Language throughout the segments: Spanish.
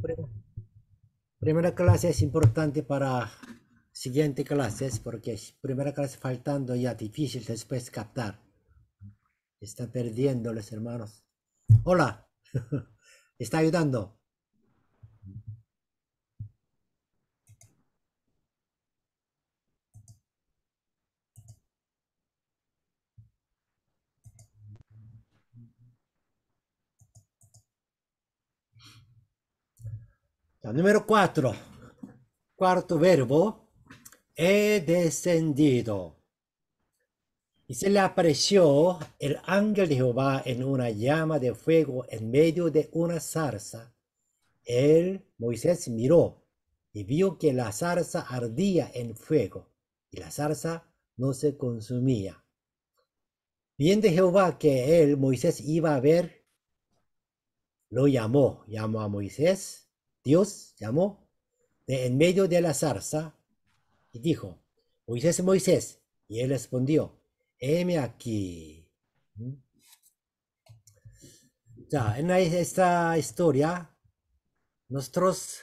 prim- primera clase es importante para siguiente clases porque primera clase faltando ya difícil después captar. Están perdiendo los hermanos. Hola, está ayudando. La número 4, cuarto verbo, he descendido. Y se le apareció el ángel de Jehová en una llama de fuego en medio de una zarza. Moisés miró y vio que la zarza ardía en fuego y la zarza no se consumía. Viendo Jehová que Moisés iba a ver, lo llamó a Moisés, Dios llamó de en medio de la zarza y dijo, Moisés, Moisés, y él respondió, heme aquí. Ya, en esta historia, nosotros,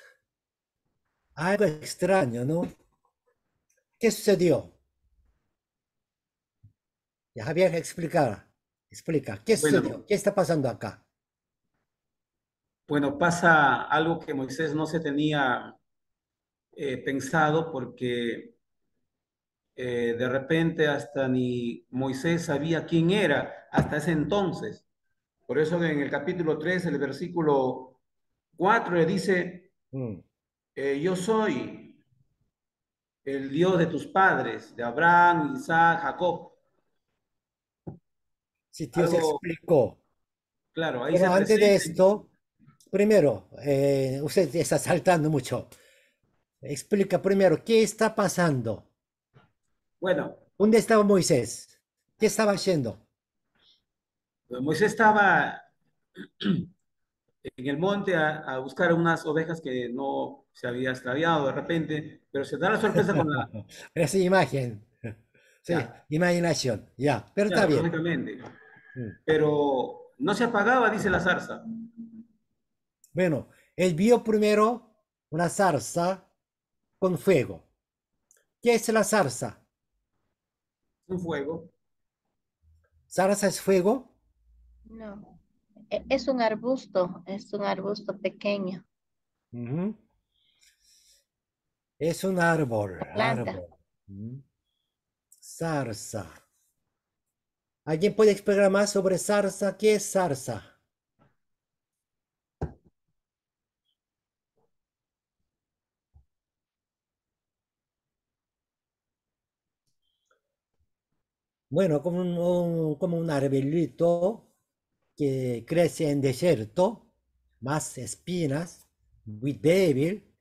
algo extraño, ¿no? ¿Qué sucedió? Ya, Javier, explica, ¿qué Bueno, sucedió? ¿Qué está pasando acá? bueno, pasa algo que Moisés no se tenía pensado porque de repente hasta ni Moisés sabía quién era hasta ese entonces. Por eso en el capítulo 3, el versículo 4 le dice, Mm. yo soy el Dios de tus padres, de Abraham, Isaac, Jacob. Si Dios Algo explicó. claro, ahí Pero se antes de presenta. esto, primero, usted está saltando mucho. Explica primero, ¿qué está pasando? Bueno, ¿Dónde estaba Moisés? ¿Qué estaba haciendo? Moisés estaba en el monte a buscar unas ovejas que no se había extraviado de repente, pero se da la sorpresa con la... Esa imagen. Sí, Ya, imaginación. Ya, pero está claro, bien. lógicamente. Mm. Pero no se apagaba, dice la zarza. Bueno, él vio primero una zarza con fuego. ¿Qué es la zarza? Un fuego. ¿Zarza es fuego? No, es un arbusto pequeño, Ujú. Es un árbol, la planta. árbol. Mm. Zarza. ¿Alguien puede explicar más sobre zarza? ¿Qué es zarza? Bueno, como un arbolito que crece en desierto, más espinas, muy débil,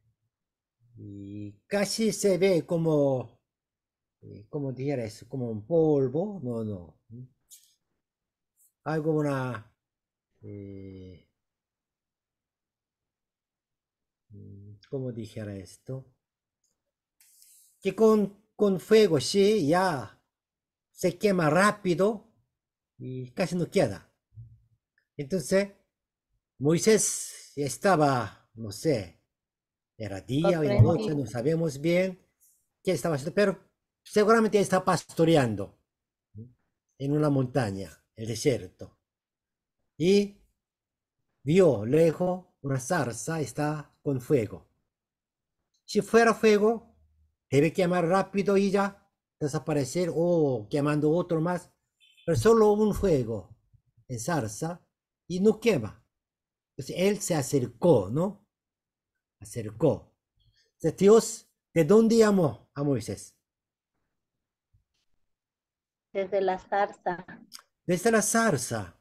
y casi se ve como, ¿cómo dijera eso? Como un polvo, no. Algo eh, ¿cómo dijera esto? Que con fuego, sí, ya se quema rápido y casi no queda. Entonces, Moisés estaba, no sé, era día o era noche, Sorprendido. no sabemos bien qué estaba haciendo, pero seguramente está pastoreando en una montaña, el desierto. Y vio lejos una zarza está con fuego. Si fuera fuego, debe quemar rápido y ya desaparecer o quemando otro más. Pero solo un fuego en zarza y no quema. Entonces él se acercó, ¿no? Acercó. Entonces Dios, ¿de dónde llamó a Moisés? Desde la zarza. Desde la zarza.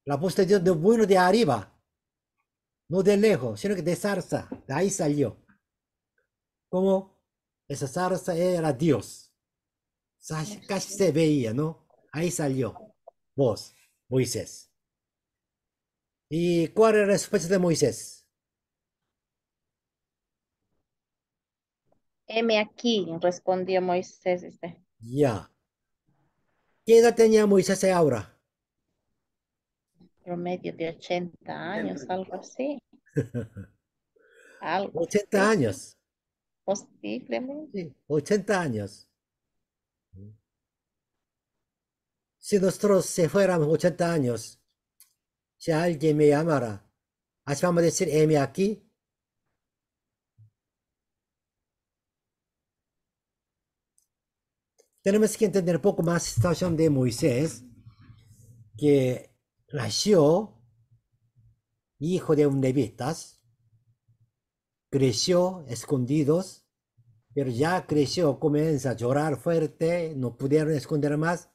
La voz de Dios de bueno de arriba, no de lejos, sino que de zarza. De ahí salió. Como esa zarza era Dios. Casi se veía, ¿no? Ahí salió. Vos, Moisés. ¿Y cuál es la respuesta de Moisés? Heme aquí, respondió Moisés. Ya. ¿Qué edad tenía Moisés ahora? Promedio de 80 años, algo así. Algo 80 así, años. posiblemente. Sí, 80 años. Si nosotros se fuéramos 80 años, si alguien me llamara, así vamos a decir, heme aquí. Tenemos que entender un poco más la situación de Moisés, que nació hijo de un levitas, creció escondidos, pero ya creció, comienza a llorar fuerte, no pudieron esconder más,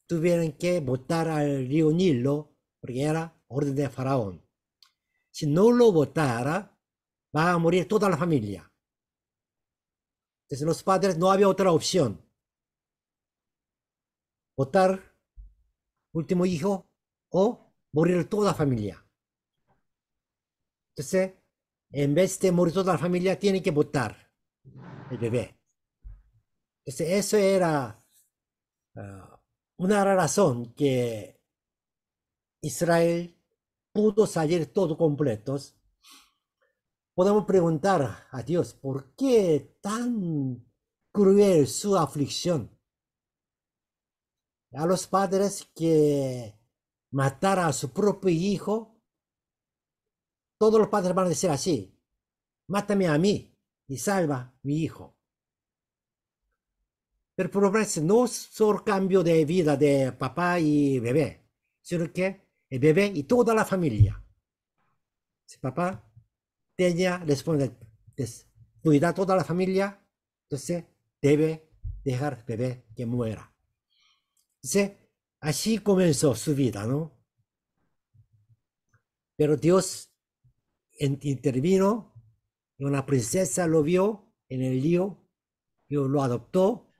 tuvieron que botar al río Nilo, porque era orden de Faraón. Si no lo botara, va a morir toda la familia. Entonces los padres no había otra opción, botar último hijo o morir toda la familia. Entonces, en vez de morir toda la familia, tiene que botar el bebé. Entonces, eso era una razón que Israel pudo salir todo completos. Podemos preguntar a Dios, ¿por qué tan cruel su aflicción? A los padres que matara a su propio hijo, todos los padres van a decir así, mátame a mí y salva a mi hijo. Pero el problema es no solo cambio de vida de papá y bebé, sino que el bebé y toda la familia. Si papá tenía responsabilidad de cuidar a toda la familia, entonces debe dejar bebé que muera. Entonces, así comenzó su vida, ¿no? Pero Dios intervino y una princesa lo vio en el lío y lo adoptó.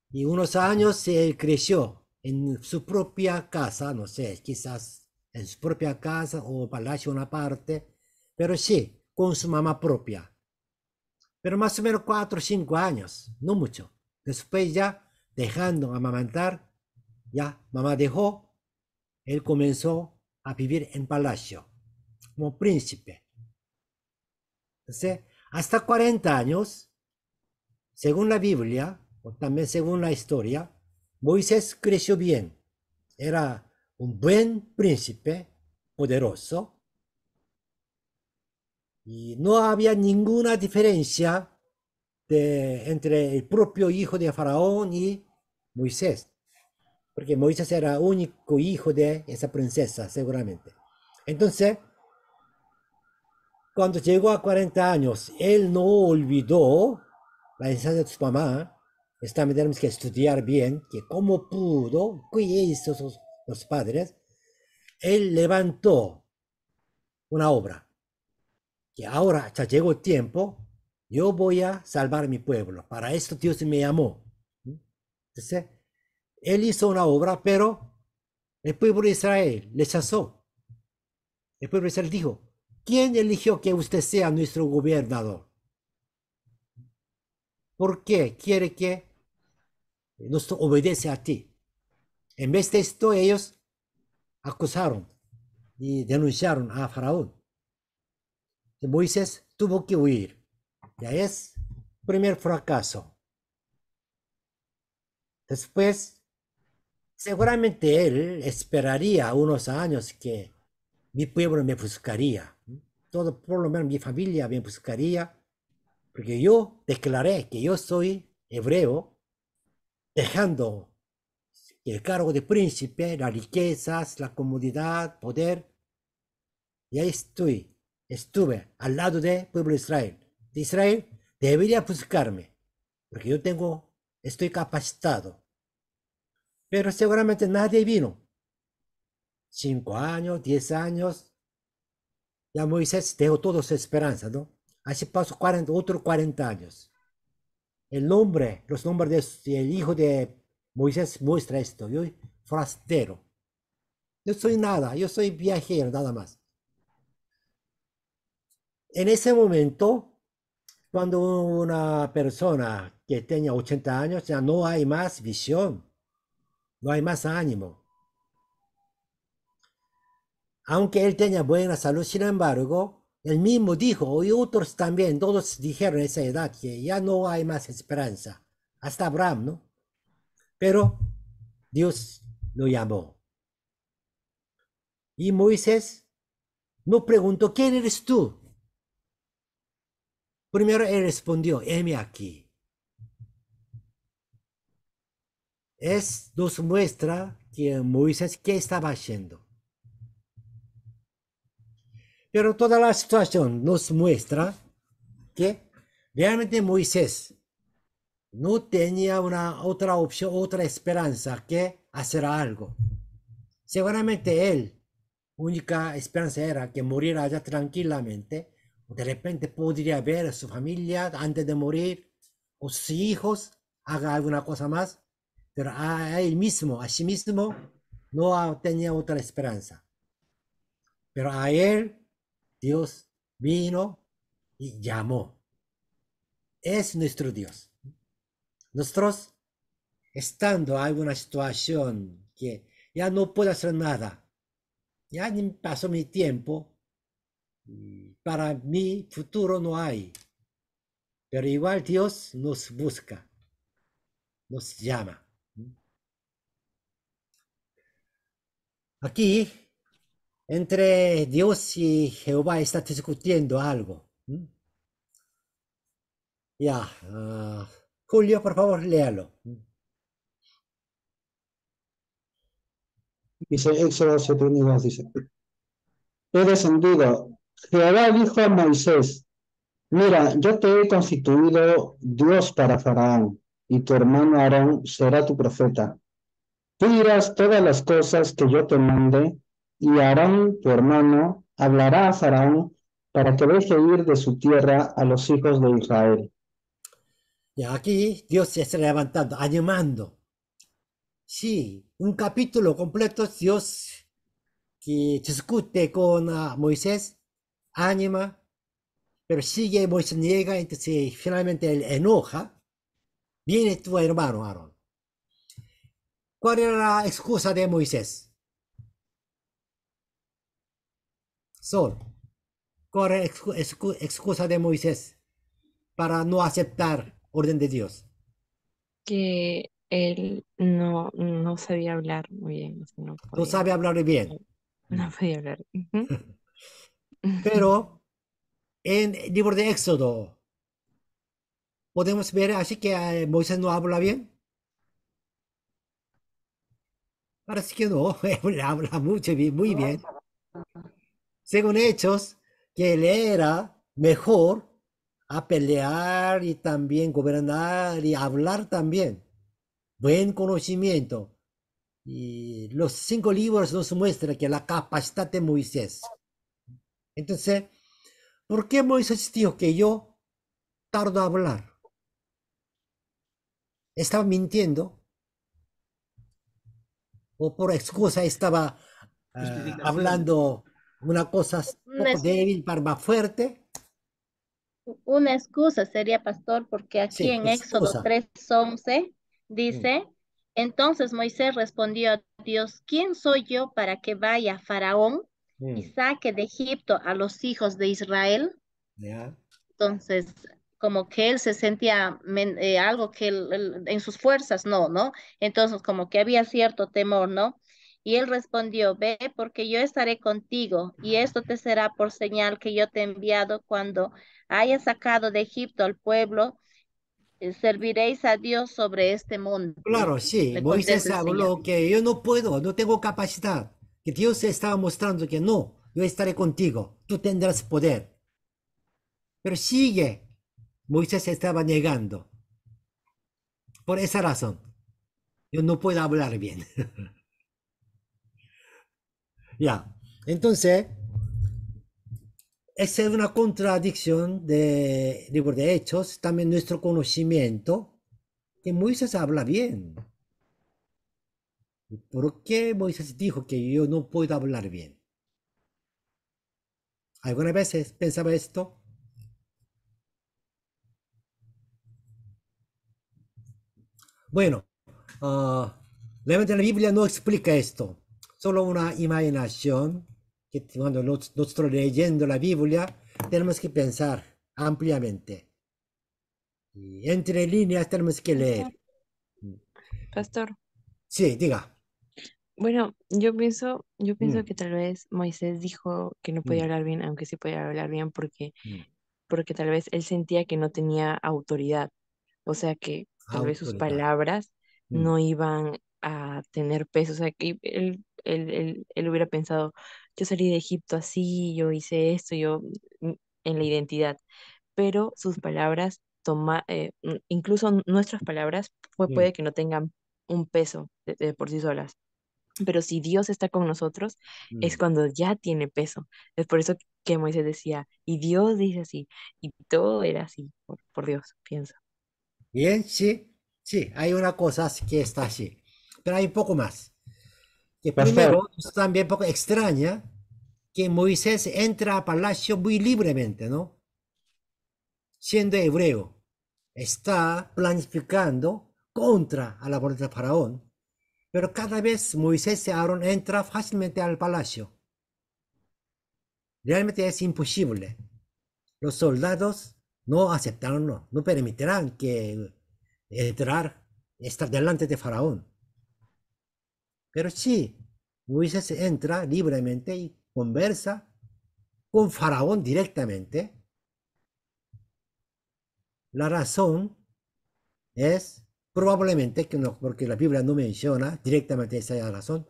Y unos años él creció en su propia casa, no sé, quizás en su propia casa o palacio una parte, pero sí, con su mamá propia. Pero más o menos 4 o 5 años, no mucho. Después ya, dejando amamantar, ya mamá dejó, él comenzó a vivir en palacio, como príncipe. Entonces, hasta 40 años, según la Biblia, o también según la historia, Moisés creció bien. Era un buen príncipe, poderoso, y no había ninguna diferencia entre el propio hijo de Faraón y Moisés, porque Moisés era único hijo de esa princesa, seguramente. Entonces, cuando llegó a 40 años, él no olvidó la enseñanza de su mamá. También tenemos que estudiar bien que cómo pudo, qué hizo los padres. Él levantó una obra, que ahora ya llegó el tiempo, yo voy a salvar mi pueblo. Para esto Dios me llamó. Entonces, él hizo una obra, pero el pueblo de Israel rechazó. El pueblo de Israel dijo, ¿quién eligió que usted sea nuestro gobernador? ¿Por qué quiere que nos obedece a ti? En vez de esto, ellos acusaron y denunciaron a Faraón. Y Moisés tuvo que huir. Ya es primer fracaso. Después, seguramente él esperaría unos años que mi pueblo me buscaría. Todo, por lo menos mi familia me buscaría, porque yo declaré que yo soy hebreo, dejando el cargo de príncipe, las riquezas, la comodidad, poder. Y ahí estuve al lado del pueblo de Israel. De Israel debería buscarme, porque estoy capacitado. Pero seguramente nadie vino. 5 años, 10 años, ya Moisés dejó toda su esperanza, ¿no? Así pasó otros 40 años. Los nombres del hijo de Moisés muestra esto. Yo soy forastero. Yo soy nada, yo soy viajero, nada más. En ese momento, cuando una persona que tenga 80 años, ya no hay más visión, no hay más ánimo. Aunque él tenga buena salud, sin embargo, Él mismo dijo, y otros también, todos dijeron a esa edad que ya no hay más esperanza. Hasta Abraham, ¿no? Pero Dios lo llamó. Y Moisés no preguntó, ¿quién eres tú? Primero él respondió, heme aquí. Nos muestra que Moisés, ¿qué estaba haciendo? Pero toda la situación nos muestra que realmente Moisés no tenía una otra opción, otra esperanza que hacer algo. Seguramente él, única esperanza era que muriera allá tranquilamente. De repente podría ver a su familia antes de morir, o sus hijos, haga alguna cosa más. Pero a él mismo, a sí mismo, no tenía otra esperanza. Pero a él, Dios vino y llamó. Es nuestro Dios. Nosotros, estando en alguna situación que ya no puedo hacer nada, ya ni pasó mi tiempo, para mi futuro no hay. Pero igual Dios nos busca, nos llama. Aquí, entre Dios y Jehová está discutiendo algo. Ya, Julio, por favor, léalo. Dice Éxodo 7:1, dice, he descendido. Jehová dijo a Moisés, mira, yo te he constituido Dios para Faraón, y tu hermano Aarón será tu profeta. Tú dirás todas las cosas que yo te mande, y Aarón, tu hermano, hablará a Faraón para que deje ir de su tierra a los hijos de Israel. Ya, aquí Dios se está levantando, animando. Sí, un capítulo completo, Dios que discute con Moisés, anima, pero sigue, Moisés niega, entonces finalmente él enoja. Viene tu hermano Aarón. ¿Cuál era la excusa de Moisés? Sol. ¿Cuál era la excusa de Moisés para no aceptar orden de Dios? Que él no sabía hablar muy bien, o sea, no No podía, sabe hablar bien. no podía hablar. Ujú. Pero en el libro de Éxodo podemos ver así que Moisés no habla bien. Parece que no, él habla mucho bien, muy bien. Según Hechos, que él era mejor a pelear y también gobernar y hablar también. Buen conocimiento. Y los 5 libros nos muestran que la capacidad de Moisés. Entonces, ¿por qué Moisés dijo que yo tardo a hablar? ¿Estaba mintiendo? ¿O por excusa estaba Justificación. hablando una cosa Una, poco débil para más fuerte? una excusa sería, pastor, porque aquí Sí, en Éxodo excusa. 3:11 Mm. dice, entonces Moisés respondió a Dios, ¿quién soy yo para que vaya a Faraón y Mm. saque de Egipto a los hijos de Israel? Ya. Entonces, como que él se sentía algo que en sus fuerzas no, ¿no? Entonces, como que había cierto temor, ¿no? Y él respondió, ve, porque yo estaré contigo, y esto te será por señal que yo te he enviado cuando hayas sacado de Egipto al pueblo, serviréis a Dios sobre este monte. Claro, sí, Le Moisés contesta el Señor. habló que yo no puedo, no tengo capacidad, que Dios estaba mostrando que no, yo estaré contigo, tú tendrás poder. Pero sigue, Moisés estaba negando. Por esa razón, yo no puedo hablar bien. Ya, entonces, esa es una contradicción del libro de Hechos, también nuestro conocimiento, que Moisés habla bien. ¿Por qué Moisés dijo que yo no puedo hablar bien? ¿Alguna vez pensaba esto? Bueno, realmente la Biblia no explica esto, solo una imaginación que cuando nosotros leyendo la Biblia tenemos que pensar ampliamente. Y entre líneas tenemos que leer. Pastor, Sí, diga. bueno, yo pienso Mm, que tal vez Moisés dijo que no podía mm, hablar bien, aunque sí podía hablar bien mm. porque tal vez él sentía que no tenía autoridad, o sea que tal vez sus Autoridad. palabras Mm, no iban a tener peso, o sea que él hubiera pensado, yo salí de Egipto así, yo hice esto, mm, en la identidad, pero sus palabras, incluso nuestras palabras, mm, puede que no tengan un peso de por sí solas. Pero si Dios está con nosotros, es mm. cuando ya tiene peso. Es por eso que Moisés decía, y Dios dice así, y todo era así, por Dios, pienso. Bien, sí, sí, hay una cosa que está así. Pero hay un poco más. Que Pastor, primero, es también un poco extraña que Moisés entra a palacio muy libremente, ¿no? Siendo hebreo, está planificando contra a la voluntad de Faraón, pero cada vez Moisés y Aarón entra fácilmente al palacio. Realmente es imposible. Los soldados no aceptaron, no permitirán que entrar, estar delante de Faraón. Pero sí, Moisés entra libremente y conversa con Faraón directamente. La razón es probablemente que no, porque la Biblia no menciona directamente esa razón.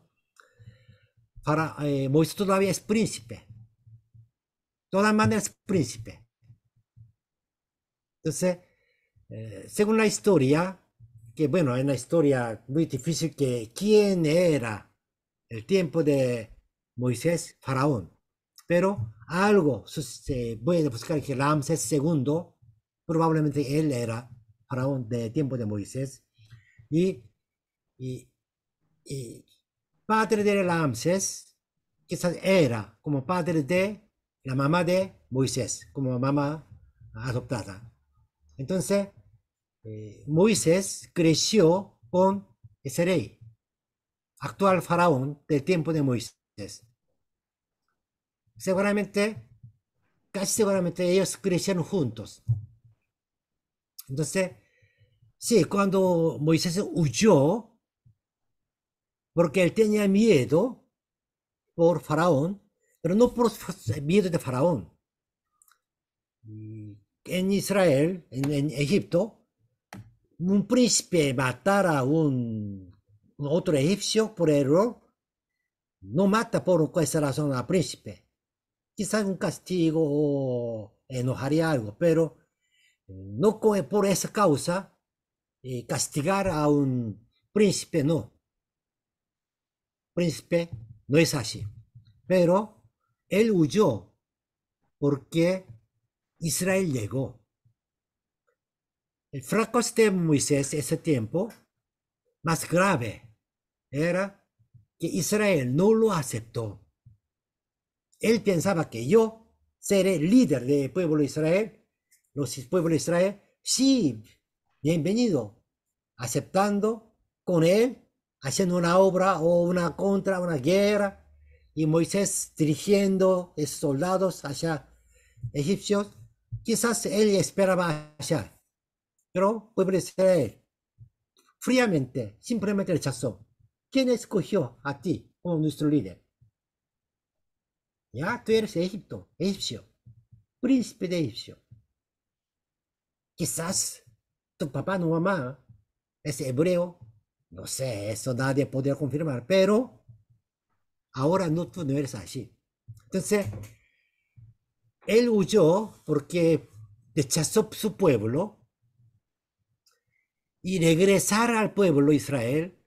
Moisés todavía es príncipe. De todas maneras, es príncipe. Entonces, según la historia, que bueno, es una historia muy difícil que quién era el tiempo de Moisés, Faraón. Pero algo se puede buscar que Ramsés II, probablemente él era Faraón de tiempo de Moisés. Y, y, y padre de Ramsés, quizás era como padre de la mamá de Moisés, como mamá adoptada. Entonces, Moisés creció con ese rey, actual faraón del tiempo de Moisés. Seguramente, casi seguramente ellos crecieron juntos. Entonces, sí, cuando Moisés huyó, porque él tenía miedo por faraón, pero no por miedo de faraón. En Israel, en Egipto, un príncipe matar a un otro egipcio por error, no mata por esa razón al príncipe. Quizás un castigo o enojaría algo, pero no por esa causa castigar a un príncipe, no. Príncipe no es así. Pero él huyó porque Israel llegó. El fracaso de Moisés ese tiempo, más grave, era que Israel no lo aceptó. Él pensaba que yo seré líder del pueblo de Israel, los pueblos de Israel, sí, bienvenido, aceptando con él, haciendo una obra o una contra, una guerra, y Moisés dirigiendo esos soldados hacia egipcios, quizás él esperaba allá, pero el pueblo de Israel fríamente, simplemente rechazó. ¿Quién escogió a ti como nuestro líder? Ya, tú eres Egipto, egipcio, príncipe de Egipcio. Quizás tu papá o mamá es hebreo, no sé, eso nadie podría confirmar, pero ahora no, tú no eres así. Entonces, él huyó porque rechazó su pueblo y regresar al pueblo de Israel,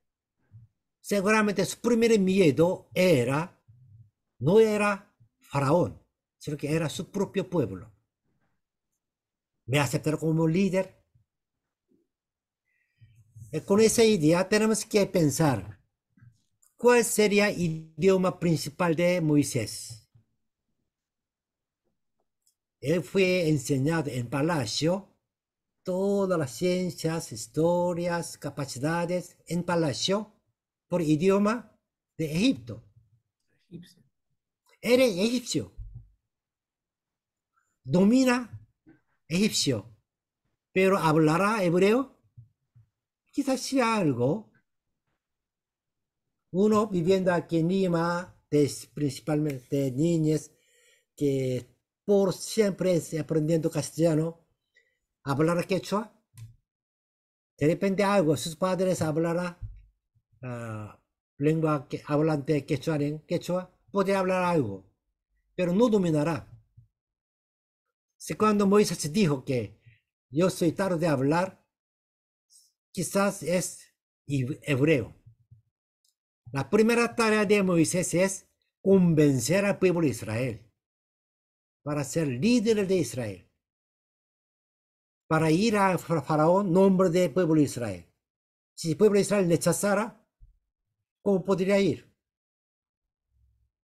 seguramente su primer miedo era, no era Faraón, sino que era su propio pueblo. Me aceptaron como líder. Con esa idea tenemos que pensar, ¿cuál sería el idioma principal de Moisés? Él fue enseñado en palacio, todas las ciencias, historias, capacidades en palacio por idioma de Egipto. Egipcio. Era egipcio. domina egipcio, pero hablará hebreo. Quizás sea algo. Uno viviendo aquí en Lima, principalmente niñas, que por siempre aprendiendo castellano, hablará quechua. De repente algo, sus padres hablarán lengua que hablante quechua en quechua, podría hablar algo, pero no dominará. Cuando Moisés dijo que yo soy tarde de hablar, quizás es hebreo. La primera tarea de Moisés es convencer al pueblo de Israel para ser líder de Israel, para ir a Faraón nombre del pueblo de Israel. Si el pueblo de Israel rechazara, ¿cómo podría ir?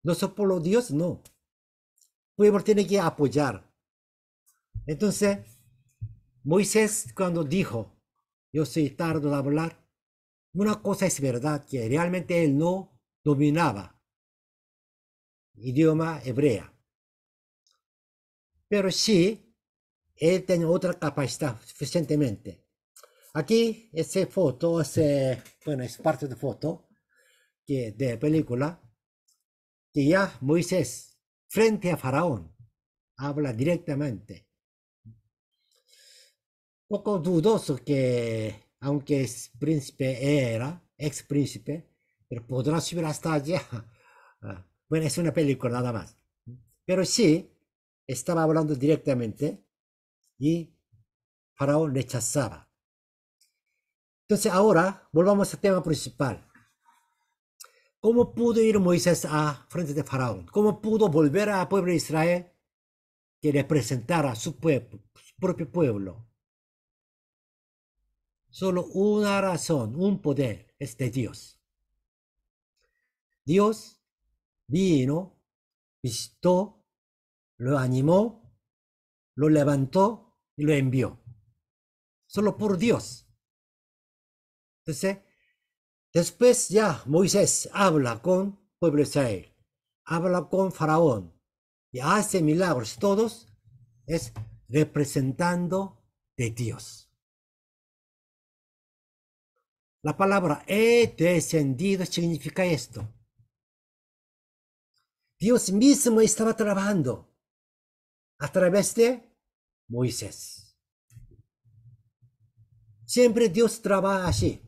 No solo por Dios, no. El pueblo tiene que apoyar. Entonces, Moisés cuando dijo, yo soy tardo de hablar, una cosa es verdad, que realmente él no dominaba idioma hebrea. Pero sí, él tiene otra capacidad suficientemente. Aquí, esa foto, bueno, es parte de foto de película, que ya Moisés, frente a Faraón, habla directamente. Poco dudoso que, aunque es príncipe ex príncipe, pero podrá subir hasta allá. Bueno, es una película nada más. Pero sí, estaba hablando directamente y Faraón rechazaba. Entonces ahora volvamos al tema principal. ¿Cómo pudo ir Moisés a frente de Faraón? ¿Cómo pudo volver al pueblo de Israel que representara a su pueblo, su propio pueblo? Solo una razón, un poder, es de Dios. Dios vino, visitó, lo animó, lo levantó y lo envió. Solo por Dios. Entonces, después ya Moisés habla con el pueblo de Israel, habla con Faraón y hace milagros. Todos es representando de Dios. La palabra he descendido significa esto. Dios mismo estaba trabajando a través de Moisés. Siempre Dios trabaja así.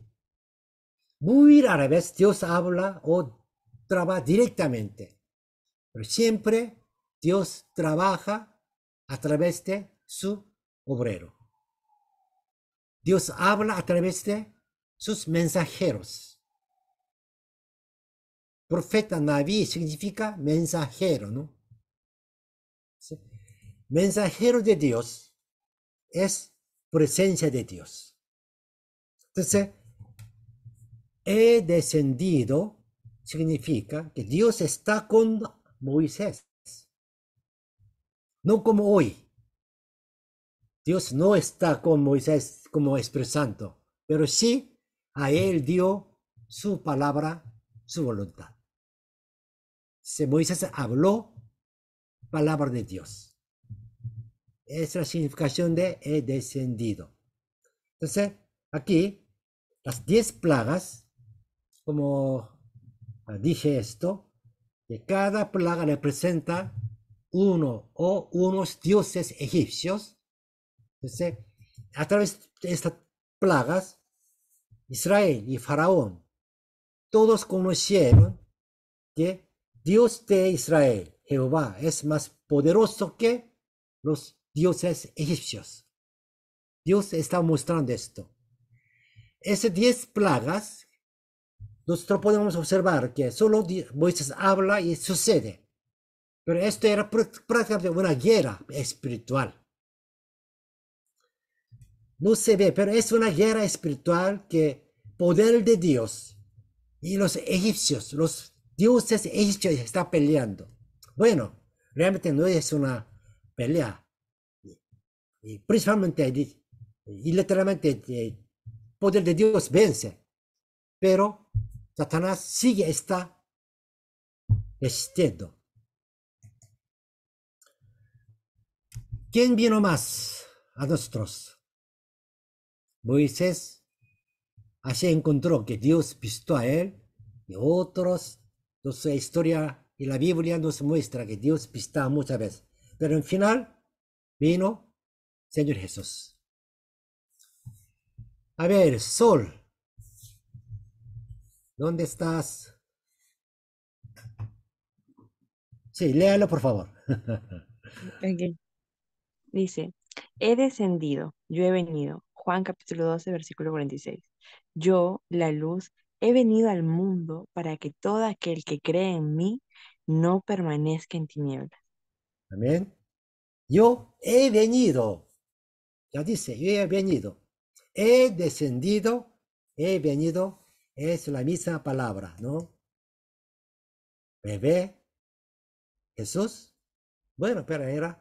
Muy rara vez Dios habla o trabaja directamente. Pero siempre Dios trabaja a través de su obrero. Dios habla a través de sus mensajeros. Profeta, Naví significa mensajero, ¿no? ¿Sí? Mensajero de Dios es presencia de Dios. Entonces, he descendido significa que Dios está con Moisés. No como hoy. Dios no está con Moisés como expresando, pero sí a él dio su palabra, su voluntad. Si Moisés habló, palabra de Dios. Es la significación de he descendido. Entonces, aquí, las 10 plagas, como dije esto, que cada plaga representa uno o unos dioses egipcios. Entonces, a través de estas plagas, Israel y Faraón, todos conocieron que Dios de Israel, Jehová, es más poderoso que los dioses egipcios. Dios está mostrando esto. Esas 10 plagas, nosotros podemos observar que solo Moisés habla y sucede. Pero esto era prácticamente una guerra espiritual. No se ve, pero es una guerra espiritual que poder de Dios y los egipcios, los dioses egipcios están peleando. Bueno, realmente no es una pelea. Y principalmente y literalmente el poder de Dios vence. Pero Satanás sigue está resistiendo. ¿Quién vino más a nosotros? Moisés así encontró que Dios visitó a él y otros. Entonces la historia y la Biblia nos muestra que Dios visita muchas veces. Pero en final vino Señor Jesús. A ver, Sol, ¿dónde estás? Sí, léalo por favor. Ok. Dice, he descendido, yo he venido. Juan capítulo 12, versículo 46. Yo, la luz, he venido al mundo para que todo aquel que cree en mí no permanezca en tinieblas. Amén. Yo he venido. Ya dice, yo he venido. He descendido, he venido. Es la misma palabra, ¿no? Bebé, Jesús. Bueno, pero era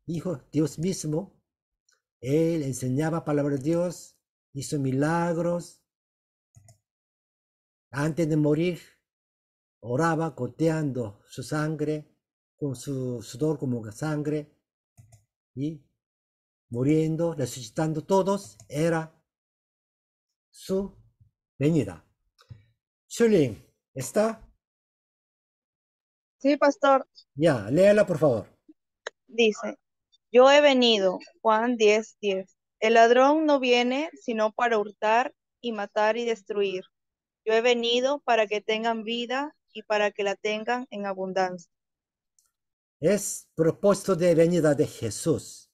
hijo Dios mismo. Él enseñaba palabra de Dios, hizo milagros. Antes de morir, oraba goteando su sangre, con su sudor como sangre, y muriendo, resucitando todos, era su venida. Shulin, ¿está? Sí, pastor, Ya, léala por favor. dice, yo he venido, Juan 10:10. El ladrón no viene sino para hurtar y matar y destruir. Yo he venido para que tengan vida y para que la tengan en abundancia. Es propósito de venida de Jesús.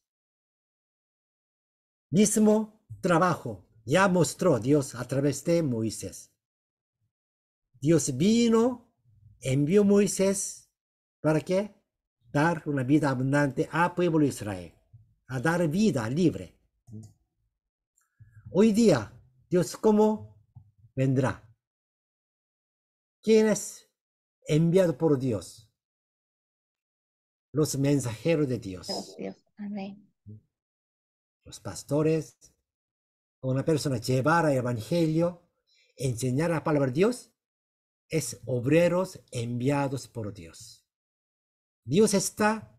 Mismo trabajo ya mostró Dios a través de Moisés. Dios vino, envió a Moisés para qué? Dar una vida abundante al pueblo de Israel, a dar vida libre. Hoy día, Dios cómo vendrá. ¿Quién es enviado por Dios? Los mensajeros de Dios, Dios. Amén. los pastores, una persona llevar el evangelio, enseñar la palabra de Dios, es obreros enviados por Dios. Dios está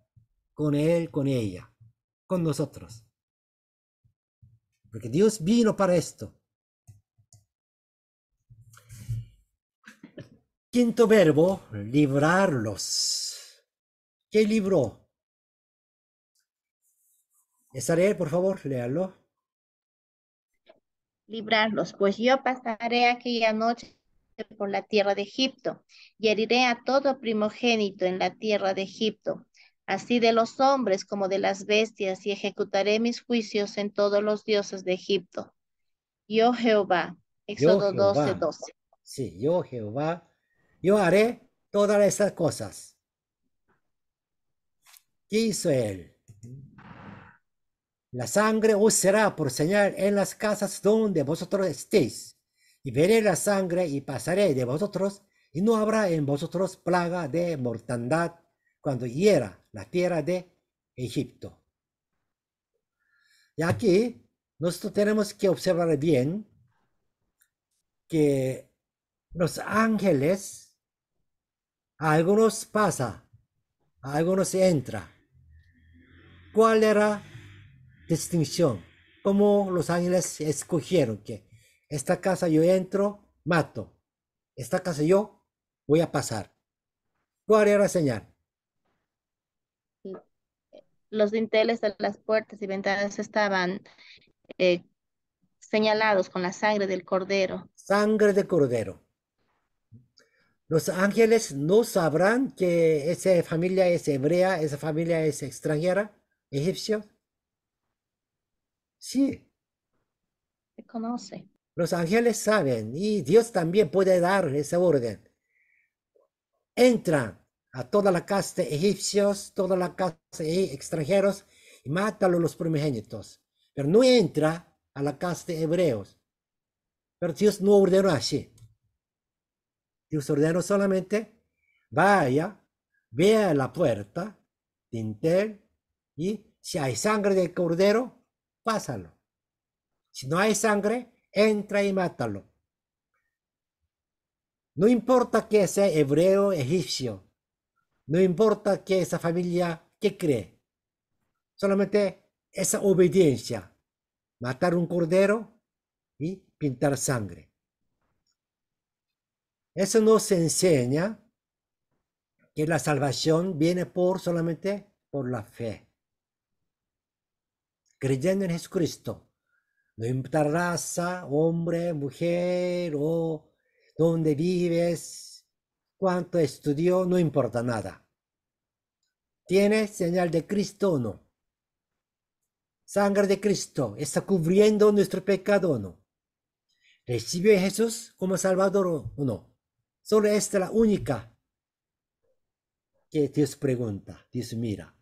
con él, con ella, con nosotros. Porque Dios vino para esto. Quinto verbo, librarlos. ¿Qué libró? Estaré, por favor, léalo. Librarlos, pues yo pasaré aquella noche por la tierra de Egipto y heriré a todo primogénito en la tierra de Egipto, así de los hombres como de las bestias, y ejecutaré mis juicios en todos los dioses de Egipto. Yo Jehová. Yo Éxodo Jehová. 12:12. Sí, yo Jehová. Yo haré todas esas cosas. ¿Qué hizo él? La sangre os será por señal en las casas donde vosotros estéis. Y veré la sangre y pasaré de vosotros, y no habrá en vosotros plaga de mortandad cuando hiera la tierra de Egipto. Y aquí nosotros tenemos que observar bien que los ángeles, a algunos pasa, a algunos entra. ¿Cuál era distinción? ¿Cómo los ángeles escogieron que esta casa yo entro, mato? Esta casa yo voy a pasar. ¿Cuál era la señal? Los dinteles de las puertas y ventanas estaban eh, señalados con la sangre del cordero. Sangre de cordero. Los ángeles no sabrán que esa familia es hebrea, esa familia es extranjera, egipcio. Sí, Se conoce. los ángeles saben y Dios también puede dar esa orden. Entran a toda la casa de egipcios, toda la casa de extranjeros y matan a los primogénitos. Pero no entra a la casa de hebreos. Pero Dios no ordenó así. Dios ordenó solamente, vaya, vea la puerta, dintel, y si hay sangre de cordero, pásalo. Si no hay sangre, entra y mátalo. No importa que sea hebreo, egipcio. No importa que esa familia, ¿qué cree? solamente esa obediencia, matar un cordero y pintar sangre. Eso nos enseña que la salvación viene solamente por la fe. Creyendo en Jesucristo. No importa raza, hombre, mujer o dónde vives, cuánto estudió, no importa nada. ¿Tiene señal de Cristo o no? Sangre de Cristo está cubriendo nuestro pecado o no. ¿Recibió a Jesús como Salvador o no? Solo esta es la única que Dios pregunta, Dios mira.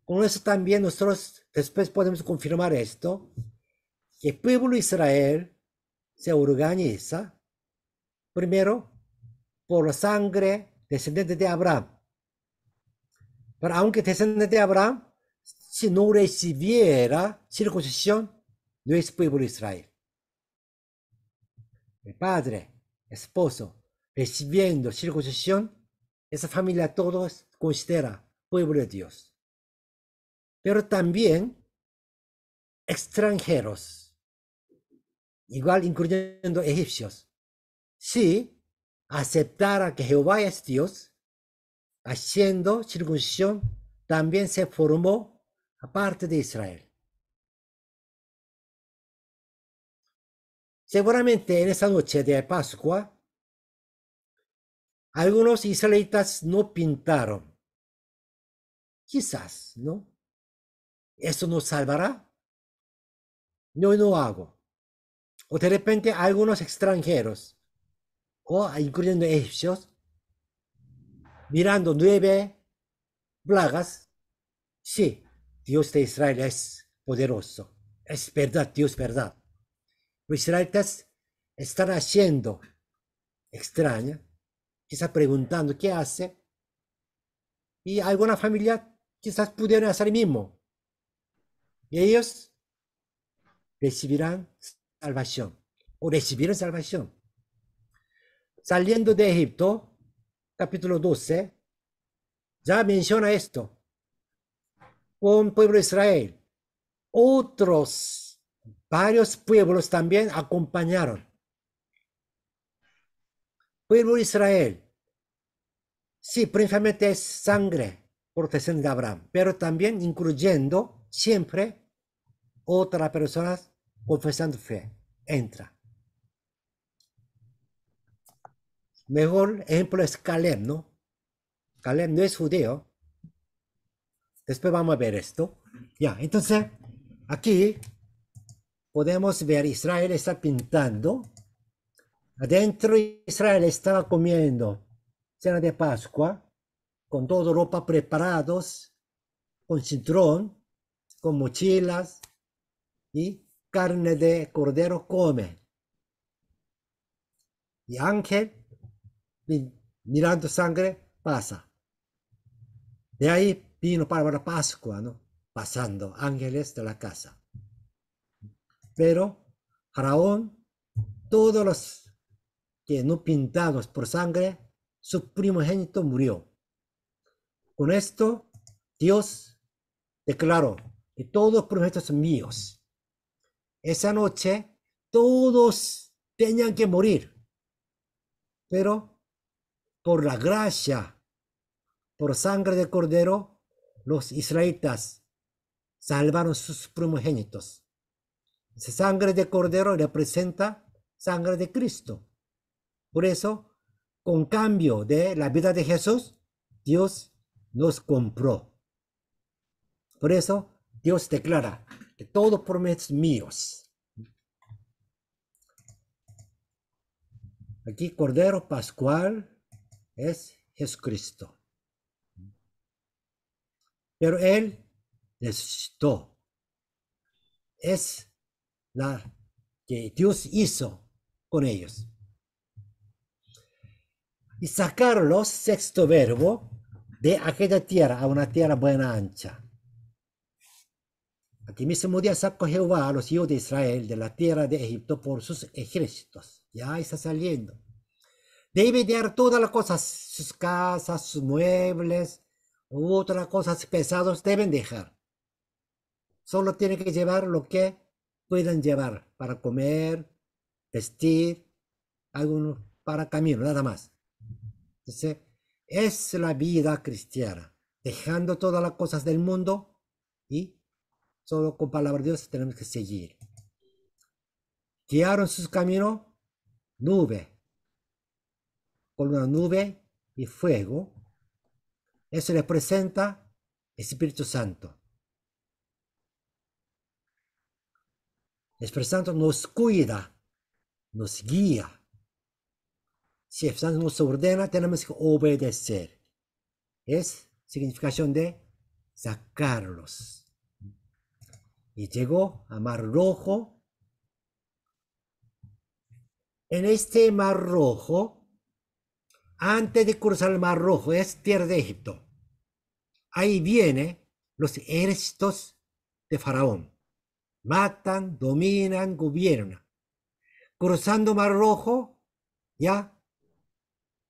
Con eso también nosotros después podemos confirmar esto, que el pueblo de Israel se organiza primero por la sangre descendiente de Abraham. Pero aunque descendiente de Abraham, si no recibiera circuncisión, no es pueblo de Israel. El padre, esposo, recibiendo circuncisión, esa familia todos considera pueblo de Dios. Pero también extranjeros, igual incluyendo egipcios, si aceptara que Jehová es Dios, haciendo circuncisión, también se formó aparte de Israel. Seguramente en esa noche de Pascua, algunos israelitas no pintaron. Quizás, ¿no? ¿Eso nos salvará? No, no hago. O de repente algunos extranjeros, o incluyendo egipcios, mirando 9 plagas, sí, Dios de Israel es poderoso. Es verdad, Dios es verdad. Los israelitas están haciendo extraña, quizás preguntando qué hace, y alguna familia quizás pudieran hacer lo mismo. Y ellos recibirán salvación, o recibieron salvación. Saliendo de Egipto, capítulo 12, ya menciona esto. Con pueblo de Israel, varios pueblos también acompañaron. Pueblo de Israel, sí, principalmente es sangre protección de Abraham, pero también incluyendo siempre otras personas confesando fe. Entra. Mejor ejemplo es Caleb, ¿no? Caleb no es judío. Después vamos a ver esto. Ya, entonces, aquí podemos ver Israel está pintando. Adentro Israel estaba comiendo cena de Pascua, con toda ropa preparados, con cinturón, con mochilas y carne de cordero come. Y ángel, mirando sangre, pasa. De ahí vino para la Pascua, ¿no? Pasando ángeles de la casa. Pero Faraón, todos los que no pintados por sangre, su primogénito murió. Con esto, Dios declaró que todos los primogénitos son míos. Esa noche, todos tenían que morir. Pero por la gracia, por sangre de cordero, los israelitas salvaron sus primogénitos. Esa sangre de cordero representa sangre de Cristo. Por eso, con cambio de la vida de Jesús, Dios nos compró. Por eso, Dios declara que todo promesas míos. Aquí, Cordero Pascual es Jesucristo. Pero Él resucitó. Es la que Dios hizo con ellos. Y sacarlos, sexto verbo, de aquella tierra a una tierra buena ancha. Aquí mismo día sacó Jehová a los hijos de Israel de la tierra de Egipto por sus ejércitos. Ya está saliendo. Debe dar todas las cosas, sus casas, sus muebles, otras cosas pesadas deben dejar. Solo tienen que llevar lo que puedan llevar para comer, vestir, algunos para camino, nada más. Entonces, es la vida cristiana, dejando todas las cosas del mundo y solo con palabra de Dios tenemos que seguir. Guiaron sus caminos, nube, con una nube y fuego. Eso representa Espíritu Santo. El Espíritu Santo nos cuida, nos guía. Si el Espíritu Santo nos ordena, tenemos que obedecer. Es significación de sacarlos. Y llegó a Mar Rojo. En este Mar Rojo, antes de cruzar el Mar Rojo, es tierra de Egipto. Ahí vienen los ejércitos de Faraón. Matan, dominan, gobiernan. Cruzando Mar Rojo, ya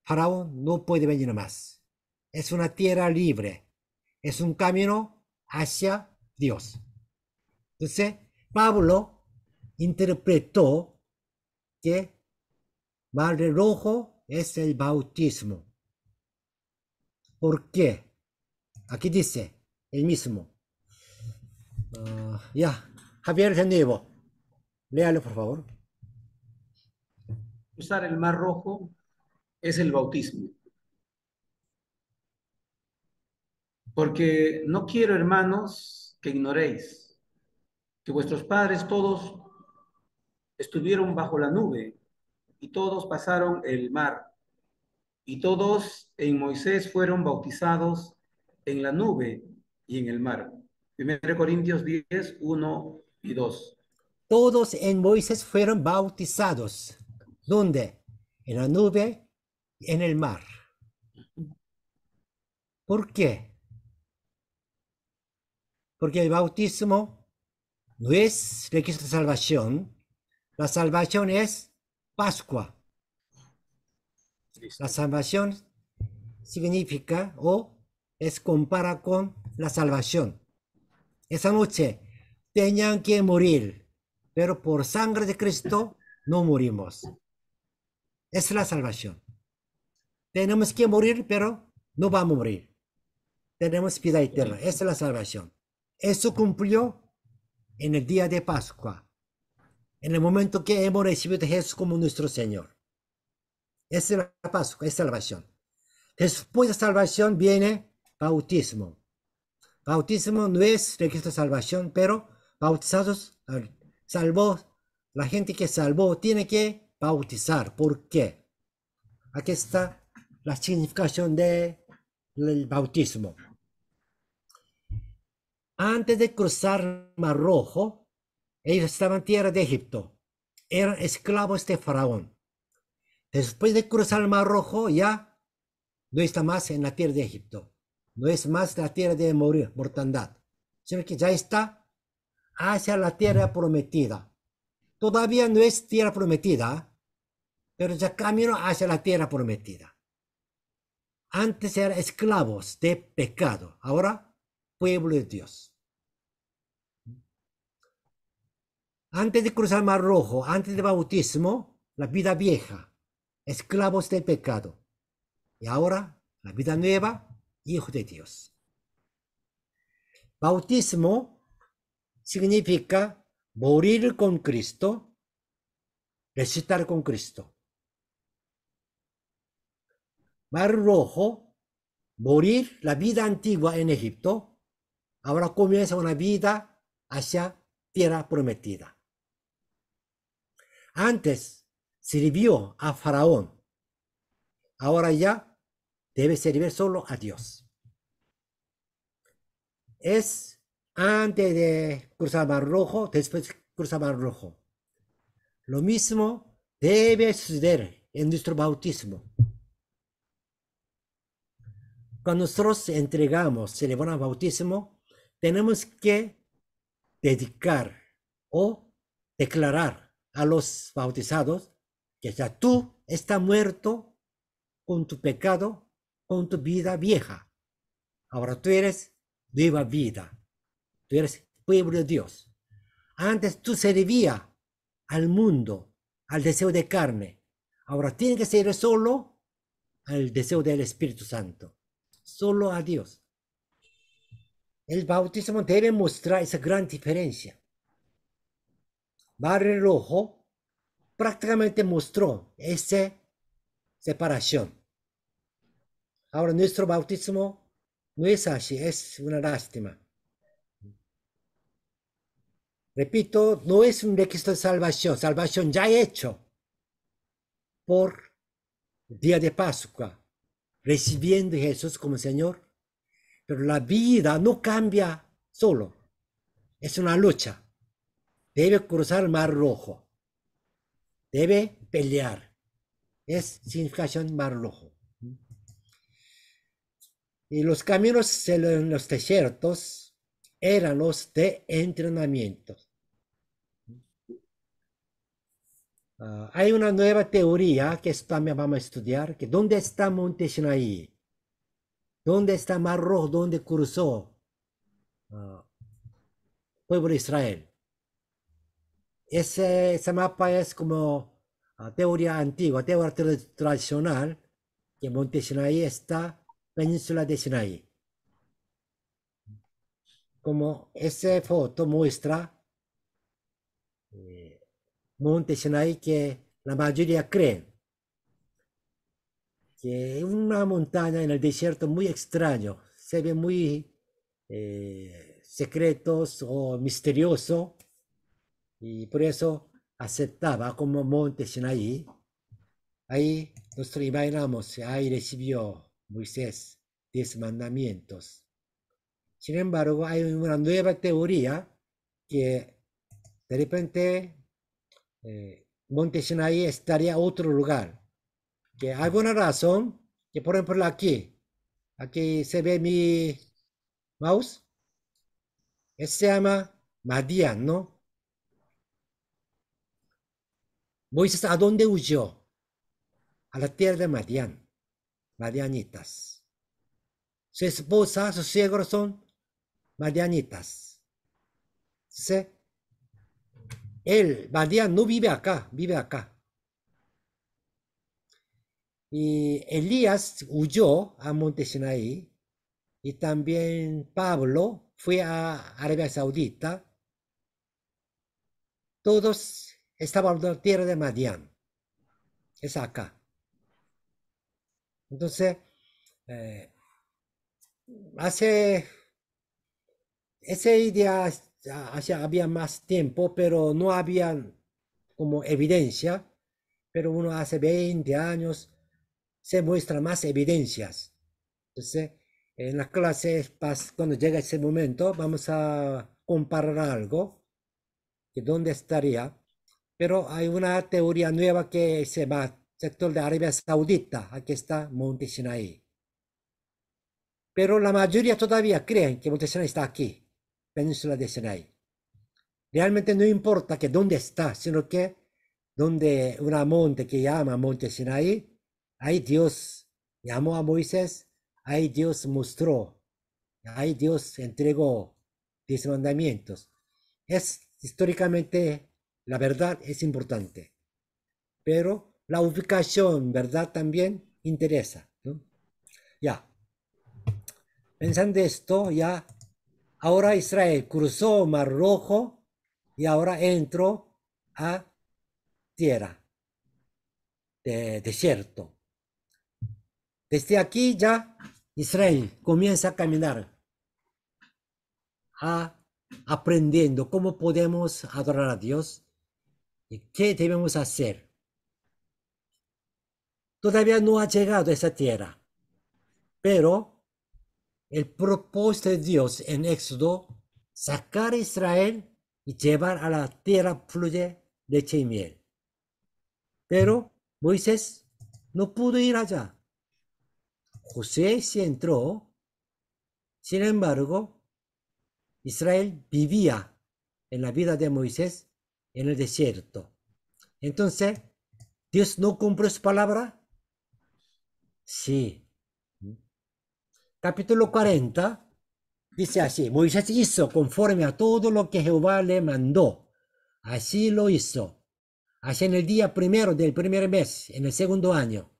Faraón no puede venir más. Es una tierra libre. Es un camino hacia Dios. Entonces, Pablo interpretó que Mar Rojo es el bautismo. ¿Por qué? Aquí dice el mismo. Javier de nuevo. Léalo, por favor. Cruzar el Mar Rojo es el bautismo. Porque no quiero, hermanos, que ignoréis que vuestros padres todos estuvieron bajo la nube y todos pasaron el mar y todos en Moisés fueron bautizados en la nube y en el mar. 1 Corintios 10, 1 y 2. Todos en Moisés fueron bautizados. ¿Dónde? En la nube y en el mar. ¿Por qué? Porque el bautismo no es requisito de salvación. La salvación es Pascua. La salvación significa o es compara con la salvación. Esa noche tenían que morir, pero por sangre de Cristo no morimos. Es la salvación. Tenemos que morir, pero no vamos a morir. Tenemos vida eterna. Esa es la salvación. Eso cumplió en el día de Pascua, en el momento que hemos recibido a Jesús como nuestro Señor. Esa es la Pascua, es salvación. Después de salvación viene bautismo. Bautismo no es requisito de salvación, pero bautizados, salvó, la gente que salvó tiene que bautizar. ¿Por qué? Aquí está la significación del bautismo. Antes de cruzar Mar Rojo, ellos estaban en tierra de Egipto. Eran esclavos de Faraón. Después de cruzar el Mar Rojo, ya no está más en la tierra de Egipto. No es más la tierra de mortandad, sino que ya está hacia la tierra prometida. Todavía no es tierra prometida, pero ya camino hacia la tierra prometida. Antes eran esclavos de pecado, ahora pueblo de Dios. Antes de cruzar el Mar Rojo, antes del bautismo, la vida vieja, esclavos del pecado. Y ahora, la vida nueva, hijo de Dios. Bautismo significa morir con Cristo, resucitar con Cristo. Mar Rojo, morir la vida antigua en Egipto, ahora comienza una vida hacia tierra prometida. Antes sirvió a Faraón, ahora ya debe servir solo a Dios. Es antes de cruzar Mar Rojo, después de cruzar Mar Rojo. Lo mismo debe suceder en nuestro bautismo. Cuando nosotros entregamos, celebramos bautismo, tenemos que dedicar o declarar a los bautizados que ya tú estás muerto con tu pecado, con tu vida vieja. Ahora tú eres nueva vida. Tú eres pueblo de Dios. Antes tú servías al mundo, al deseo de carne. Ahora tiene que ser solo al deseo del Espíritu Santo. Solo a Dios. El bautismo debe mostrar esa gran diferencia. Mar Rojo prácticamente mostró esa separación. Ahora nuestro bautismo no es así, es una lástima. Repito, no es un requisito de salvación, salvación ya hecho por día de Pascua, recibiendo a Jesús como Señor, pero la vida no cambia solo, es una lucha. Debe cruzar el Mar Rojo, debe pelear, es significación Mar Rojo. Y los caminos en los desiertos eran los de entrenamiento. Hay una nueva teoría que también vamos a estudiar, que ¿dónde está Monte Sinaí? ¿Dónde está Mar Rojo? ¿Dónde cruzó pueblo de Israel? Ese mapa es como teoría antigua, teoría tradicional, que Monte Sinaí está península de Sinaí. Como esa foto muestra Monte Sinaí, que la mayoría creen que es una montaña en el desierto muy extraño, se ve muy secretos o misterioso, y por eso aceptaba como Monte Sinaí. Ahí nosotros imaginamos, ahí recibió Moisés 10 mandamientos. Sin embargo, hay una nueva teoría que de repente Monte Sinaí estaría en otro lugar. Que hay alguna razón, que por ejemplo aquí se ve mi mouse, se llama Madián, ¿no? Moisés, ¿a dónde huyó? A la tierra de Madián, madianitas. Su esposa, sus suegros son madianitas. ¿Sí? Él, Madián, no vive acá, vive acá. Y Elías huyó a Monte Sinaí, y también Pablo fue a Arabia Saudita. Todos estaban en la tierra de Madián. Es acá. Entonces, hace esa idea, había más tiempo, pero no había como evidencia. Pero uno hace 20 años se muestran más evidencias. Entonces, en las clases, cuando llega ese momento, vamos a comparar algo, que dónde estaría. Pero hay una teoría nueva que se va sector de Arabia Saudita. Aquí está Monte Sinaí. Pero la mayoría todavía creen que Monte Sinaí está aquí, península de Sinaí. Realmente no importa que dónde está, sino que donde una monte que llama Monte Sinaí, ahí Dios llamó a Moisés, ahí Dios mostró, ahí Dios entregó 10 mandamientos. Es históricamente, la verdad es importante, pero la ubicación, ¿verdad? También interesa, ¿no? Ya, pensando esto, ya, ahora Israel cruzó Mar Rojo y ahora entró a tierra de desierto. Desde aquí ya Israel comienza a caminar, aprendiendo cómo podemos adorar a Dios y qué debemos hacer. Todavía no ha llegado a esa tierra, pero el propósito de Dios en Éxodo, sacar a Israel y llevar a la tierra fluye leche y miel. Pero Moisés no pudo ir allá. José sí entró. Sin embargo, Israel vivía en la vida de Moisés en el desierto. Entonces, ¿Dios no cumplió su palabra? Sí. Capítulo 40, Dice así, Moisés hizo conforme a todo lo que Jehová le mandó. Así lo hizo. Así en el día primero del primer mes, en el segundo año,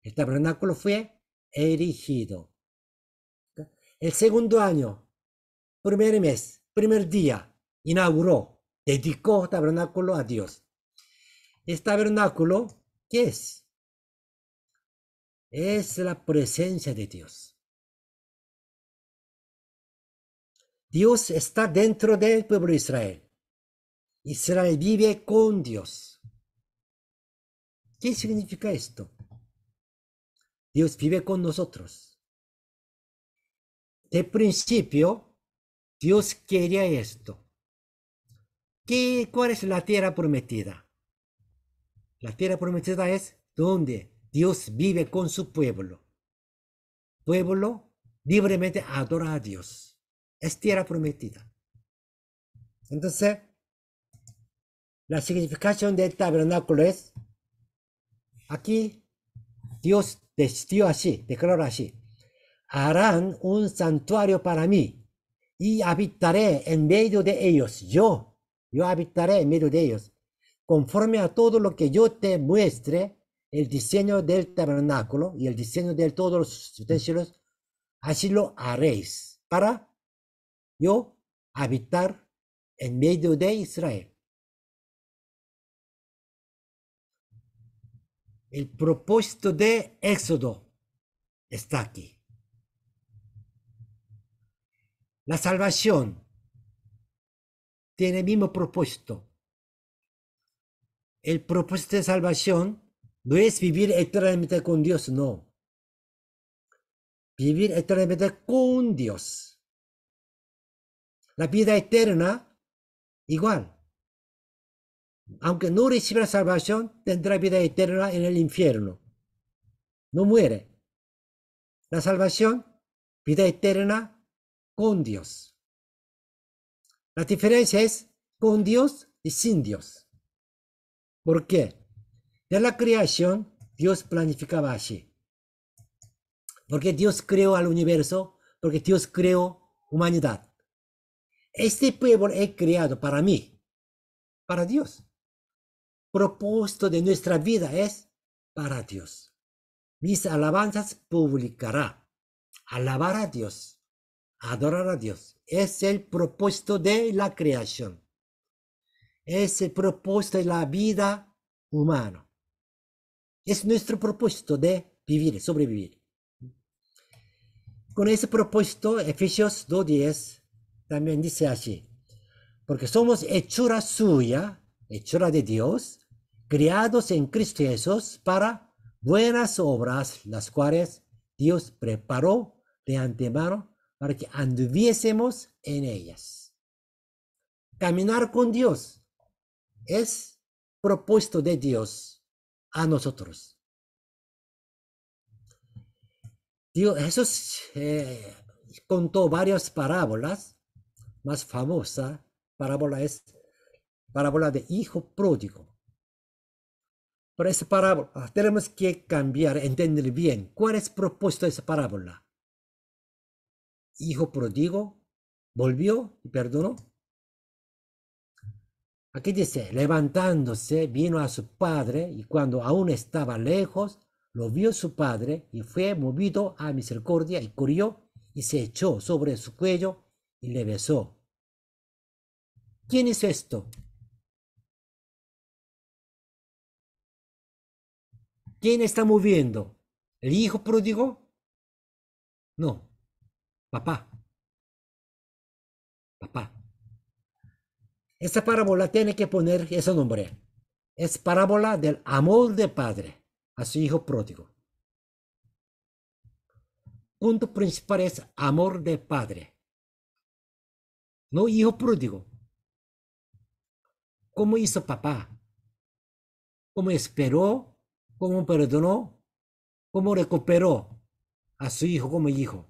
el tabernáculo fue erigido. El segundo año, primer mes, primer día, inauguró, dedicó el tabernáculo a Dios. ¿Este tabernáculo qué es? Es la presencia de Dios. Dios está dentro del pueblo de Israel. Israel vive con Dios. ¿Qué significa esto? Dios vive con nosotros. De principio, Dios quería esto. ¿Cuál es la tierra prometida? La tierra prometida es donde Dios vive con su pueblo. Pueblo libremente adora a Dios. Es tierra prometida. Entonces, la significación del tabernáculo es, aquí Dios decidió así, declaró así: harán un santuario para mí y habitaré en medio de ellos. Yo habitaré en medio de ellos. Conforme a todo lo que yo te muestre, el diseño del tabernáculo y el diseño de todos los utensilios, así lo haréis para yo habitar en medio de Israel. El propósito de Éxodo está aquí. La salvación tiene el mismo propósito. El propósito de salvación no es vivir eternamente con Dios, no. Vivir eternamente con Dios. La vida eterna, igual. Aunque no reciba la salvación, tendrá vida eterna en el infierno. No muere. La salvación, vida eterna con Dios. La diferencia es con Dios y sin Dios. ¿Por qué? De la creación, Dios planificaba así. Porque Dios creó al universo, porque Dios creó humanidad. Este pueblo es creado para mí, para Dios. Propósito de nuestra vida es para Dios. Mis alabanzas publicará. Alabar a Dios, adorar a Dios. Es el propósito de la creación. Es el propósito de la vida humana. Es nuestro propósito de vivir, sobrevivir. Con ese propósito, Efesios 2:10 también dice así: porque somos hechura suya, hechura de Dios, creados en Cristo Jesús para buenas obras, las cuales Dios preparó de antemano para que anduviésemos en ellas. Caminar con Dios es propósito de Dios a nosotros. Dios, Jesús contó varias parábolas. Más famosa parábola es parábola de hijo pródigo. Pero esa parábola tenemos que cambiar, entender bien cuál es el propósito de esa parábola. Hijo pródigo volvió y perdonó. Aquí dice, levantándose, vino a su padre, y cuando aún estaba lejos, lo vio su padre, y fue movido a misericordia, y corrió, y se echó sobre su cuello, y le besó. ¿Quién hizo esto? ¿Quién está moviendo? ¿El hijo pródigo? No, papá. Papá. Esta parábola tiene que poner ese nombre. Es parábola del amor de padre a su hijo pródigo. Punto principal es amor de padre. No hijo pródigo. ¿Cómo hizo papá? ¿Cómo esperó? ¿Cómo perdonó? ¿Cómo recuperó a su hijo como hijo?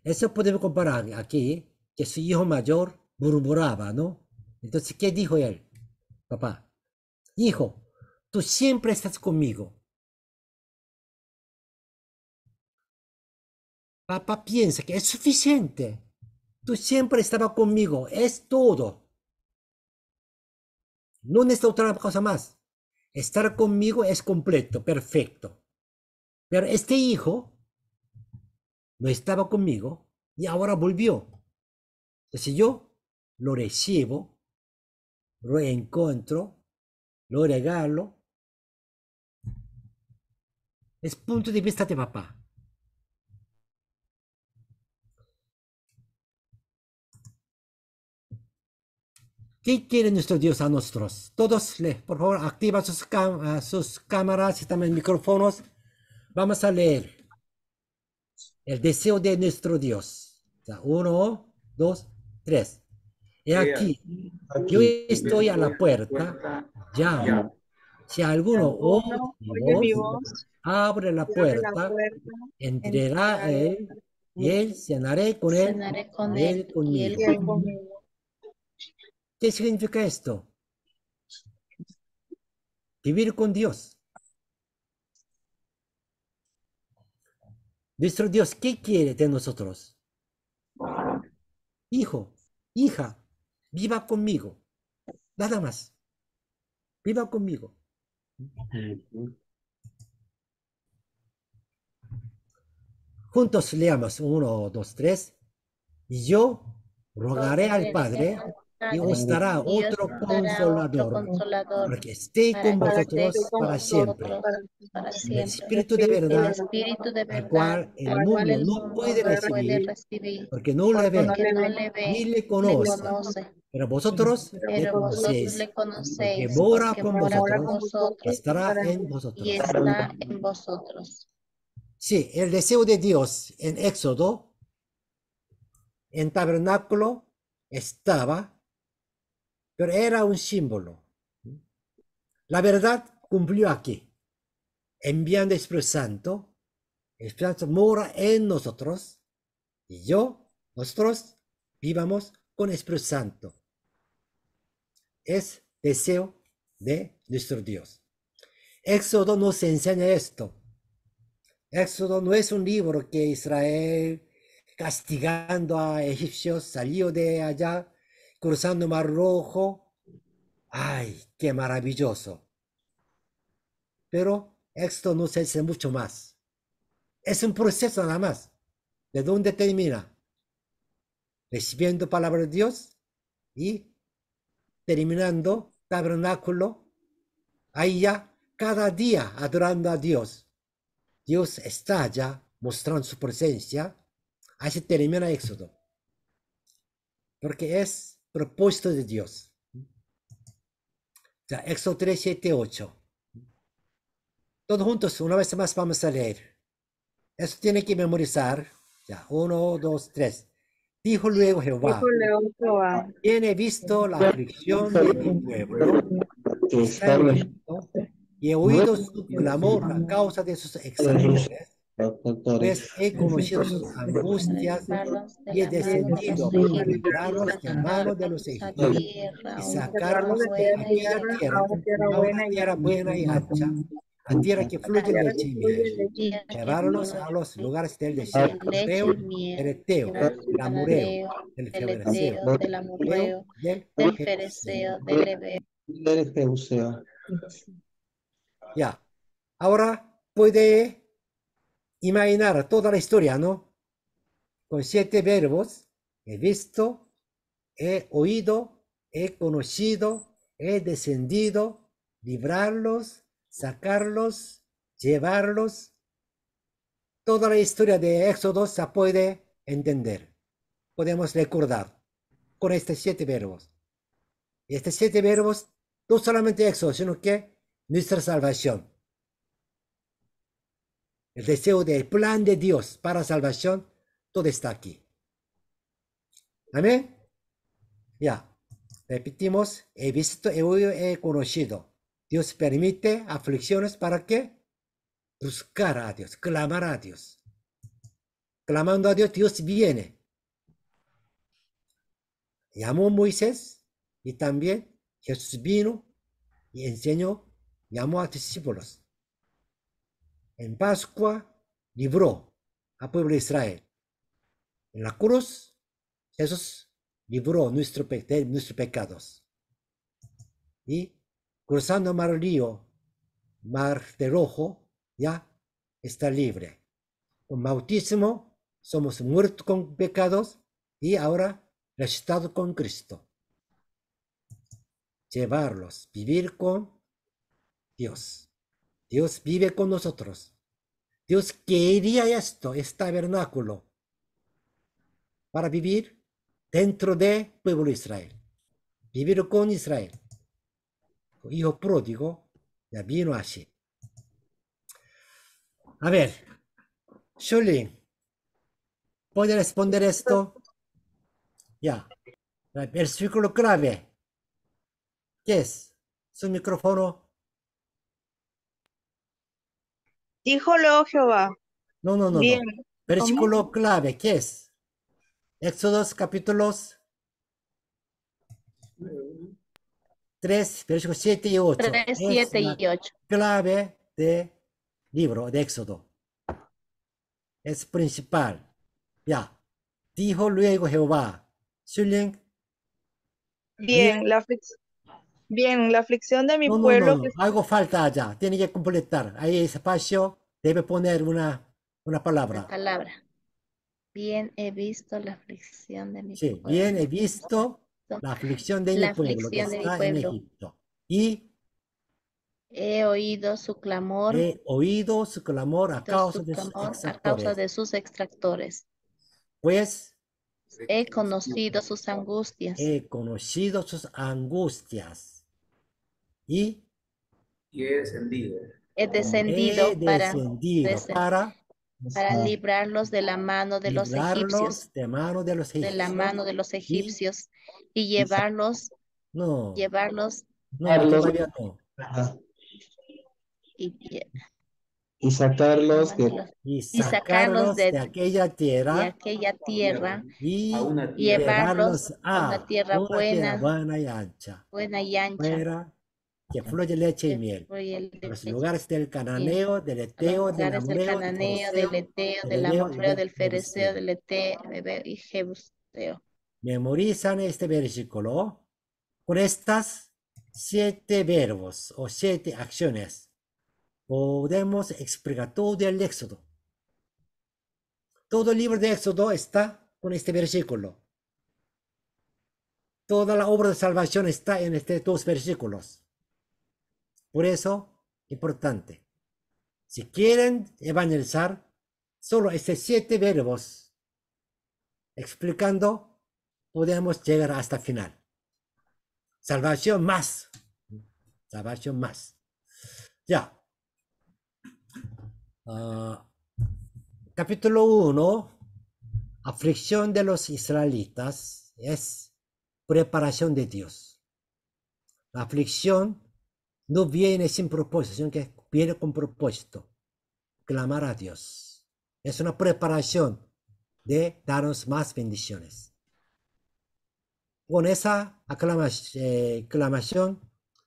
Eso podemos comparar aquí, que su hijo mayor murmuraba, ¿no? Entonces, ¿qué dijo él? Papá, hijo, tú siempre estás conmigo. Papá piensa que es suficiente. Tú siempre estabas conmigo, es todo. No necesito otra cosa más. Estar conmigo es completo, perfecto. Pero este hijo no estaba conmigo y ahora volvió. Entonces yo lo recibo, lo encuentro, lo regalo. Es punto de vista de papá. ¿Qué quiere nuestro Dios a nosotros? Todos, por favor, activan sus cámaras y también micrófonos. Vamos a leer el deseo de nuestro Dios. O sea, 1, 2, 3. He aquí, yo Aquí, estoy a la puerta, llamo. Si alguno oye Alguno mi oye mi voz, voz abre la y abre la puerta, puerta, entrará a entraré él y él cenaré con él Cenaré con y él él y él conmigo. y él conmigo. conmigo. ¿Qué significa esto? Vivir con Dios. Nuestro Dios, ¿qué quiere de nosotros? Hijo, hija, viva conmigo. Nada más. Viva conmigo. Juntos leamos 1, 2, 3. Y yo rogaré al Padre y os dará Y os otro dará otro consolador consolador para que esté para con que esté vosotros con para siempre. vosotros para El siempre. Espíritu de El verdad, Espíritu de al verdad, cual el al cual mundo el no mundo puede no puede recibir recibir, porque no le ve porque no ve le ni ve le ni le conoce. conoce. Pero vosotros le Pero vosotros conocéis le porque conocéis, mora porque con mora ahora con vosotros con y vosotros vosotros y estará estará en en vosotros. y vosotros. está en vosotros. Sí, el deseo de Dios en Éxodo, en tabernáculo, estaba, pero era un símbolo. La verdad cumplió aquí, enviando Espíritu Santo. El Espíritu Santo mora en nosotros y nosotros vivamos con Espíritu Santo. Es deseo de nuestro Dios. Éxodo nos enseña esto. Éxodo no es un libro que Israel, castigando a egipcios, salió de allá, cruzando el Mar Rojo. ¡Ay, qué maravilloso! Pero Éxodo nos enseña mucho más. Es un proceso nada más. ¿De dónde termina? Recibiendo palabra de Dios y terminando tabernáculo. Ahí ya, cada día adorando a Dios. Dios está ya mostrando su presencia. Así termina Éxodo. Porque es propósito de Dios. Ya, Éxodo 3, 7, 8. Todos juntos, una vez más vamos a leer. Eso tiene que memorizar. Ya, 1, 2, 3. Dijo luego Dijo Jehová: León Jehová, bien he visto la aflicción de mi pueblo, que que está está en en Egipto, y he oído su clamor a causa de sus exactores, pues he conocido sus Para angustias librarlos de y he la mano de los descendido para egipcios y librarlos de mano de los sacarlos a egipcios tierra, y a una tierra sacarlos de sacarlos de buena y aquella tierra a tierra, una tierra a una buena y tierra ancha, buena y ancha, a tierra que a fluye tierra que leche y fluye miel, leche y tierra miel, que llevarlos a los fluye lugares del de desierto, leche y del miel, Eteo, del del Amoreo, cananeo, del del Fereceo, eteo, del del Heveo, amorreo, del del Jebuseo. fereceo, del heveo. Ya, ahora puede imaginar toda la historia, ¿no? Con 7 verbos: he visto, he oído, he conocido, he descendido, librarlos, sacarlos, llevarlos. Toda la historia de Éxodo se puede entender. Podemos recordar con estos 7 verbos. Y estos 7 verbos, no solamente Éxodo, sino que nuestra salvación. El deseo del plan de Dios para salvación, todo está aquí. Amén. Ya. Repetimos, he visto, he oído, he conocido. Dios permite aflicciones para que buscar a Dios, clamar a Dios. Clamando a Dios, Dios viene. Llamó a Moisés y también Jesús vino y enseñó, llamó a discípulos. En Pascua libró al pueblo de Israel. En la cruz, Jesús libró nuestros pecados. Y cruzando Mar Río, Mar de Rojo, ya está libre. Con bautismo somos muertos con pecados y ahora resucitados con Cristo. Llevarlos, vivir con Dios. Dios vive con nosotros. Dios quería esto, este tabernáculo, para vivir dentro del pueblo de Israel. Vivir con Israel. Hijo pródigo ya vino así. A ver, Shirley, ¿puede responder esto? Ya. El versículo clave. ¿Qué es? Su micrófono. Dijo luego Jehová, No. bien, Versículo clave, ¿qué es? Éxodos capítulos 3, versículos 7 y 8. 3, Es 7 la y 8. clave del libro de Éxodo. Es principal. Ya. Dijo luego Jehová. Shirley, bien, la aflicción de mi pueblo que Algo falta allá. Tiene que completar. Ahí espacio debe poner una La palabra. palabra. Bien he visto la aflicción de mi Sí, pueblo. bien he visto la aflicción de mi La pueblo que aflicción de mi está en pueblo. Egipto. Y He oído su clamor, he oído su clamor a causa su de sus clamor a causa exactores. de sus extractores. Pues He conocido sus angustias. he conocido sus angustias. Y he descendido. He he descendido descendido para para librarlos de la mano de los egipcios, librarlos de mano de los de la egipcios. mano de los Y egipcios, y llevarlos no, Carlos, todavía no. ajá, y, y sacarlos de Y y sacarlos sacarlos de aquella de tierra aquella tierra, y A una y tierra llevarlos llevarlos a una a tierra una tierra buena, buena y ancha, buena y ancha, fuera que fluye leche y que miel, fluye el a los leche lugares del y miel, cananeo, del a los eteo, del lugares del amoreo, del cananeo, fereceo, del eteo, del del hebeo y amorreo, del del fereceo, jebuseo. del eteo y jebuseo. Memorizan este versículo con estas 7 verbos o 7 acciones. Podemos explicar todo el Éxodo. Todo el libro de Éxodo está con este versículo. Toda la obra de salvación está en estos 2 versículos. Por eso, importante. Si quieren evangelizar, solo estos 7 verbos explicando, podemos llegar hasta el final. Salvación más. Salvación más. Ya. Capítulo 1. Aflicción de los israelitas es preparación de Dios. La aflicción no viene sin propósito, sino que viene con propósito. Clamar a Dios. Es una preparación de darnos más bendiciones. Con esa aclamación,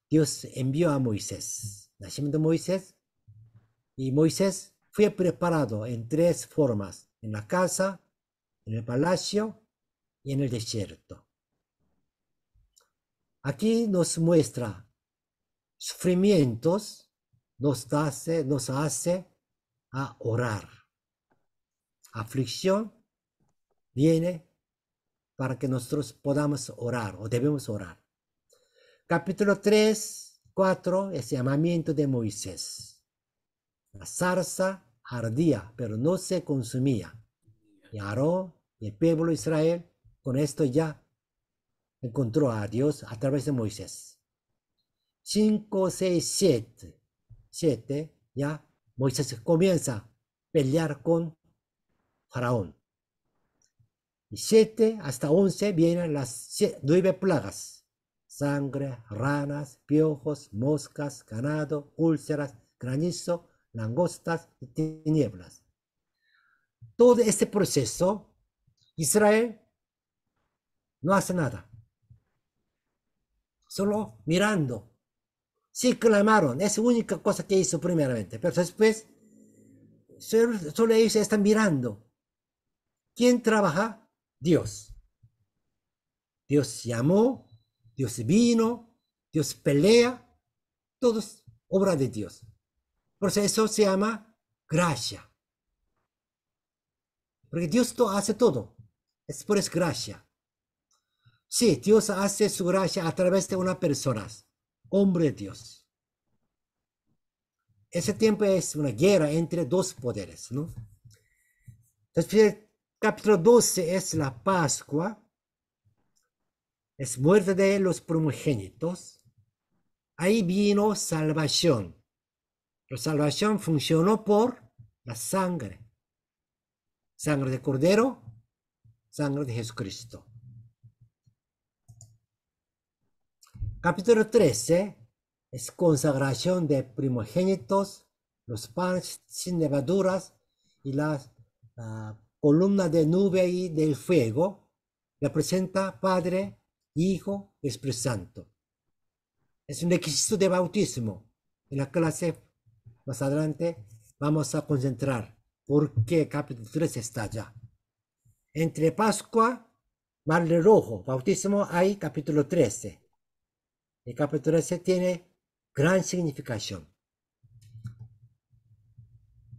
Dios envió a Moisés. Nacimiento de Moisés. Y Moisés fue preparado en 3 formas. En la casa, en el palacio y en el desierto. Aquí nos muestra sufrimientos, nos hace a orar. Aflicción viene para que nosotros podamos orar o debemos orar. Capítulo 3, 4 es llamamiento de Moisés. La zarza ardía, pero no se consumía. Y Aarón y el pueblo de Israel con esto ya encontró a Dios a través de Moisés. 5, 6, 7, ya Moisés comienza a pelear con Faraón. Y 7 hasta 11 vienen las 9 plagas. Sangre, ranas, piojos, moscas, ganado, úlceras, granizo, langostas y tinieblas. Todo este proceso, Israel no hace nada. Solo mirando. Sí clamaron, es la única cosa que hizo primeramente, pero después solo ellos están mirando. ¿Quién trabaja? Dios. Dios llamó, Dios vino, Dios pelea, todo es obra de Dios. Por eso se llama gracia. Porque Dios hace todo. Es por eso gracia. Sí, Dios hace su gracia a través de una persona, hombre de Dios. Ese tiempo es una guerra entre dos poderes, ¿no? Entonces, capítulo 12 es la Pascua, es muerte de los primogénitos. Ahí vino salvación. La salvación funcionó por la sangre. Sangre de Cordero, sangre de Jesucristo. Capítulo 13 es consagración de primogénitos, los panes sin levaduras y las columna de nube y del fuego. Representa Padre, Hijo y Espíritu Santo. Es un requisito de bautismo. En la clase más adelante vamos a concentrar por qué capítulo 13 está allá. Entre Pascua, Mar Rojo, bautismo, hay capítulo 13. El capítulo 13 tiene gran significación.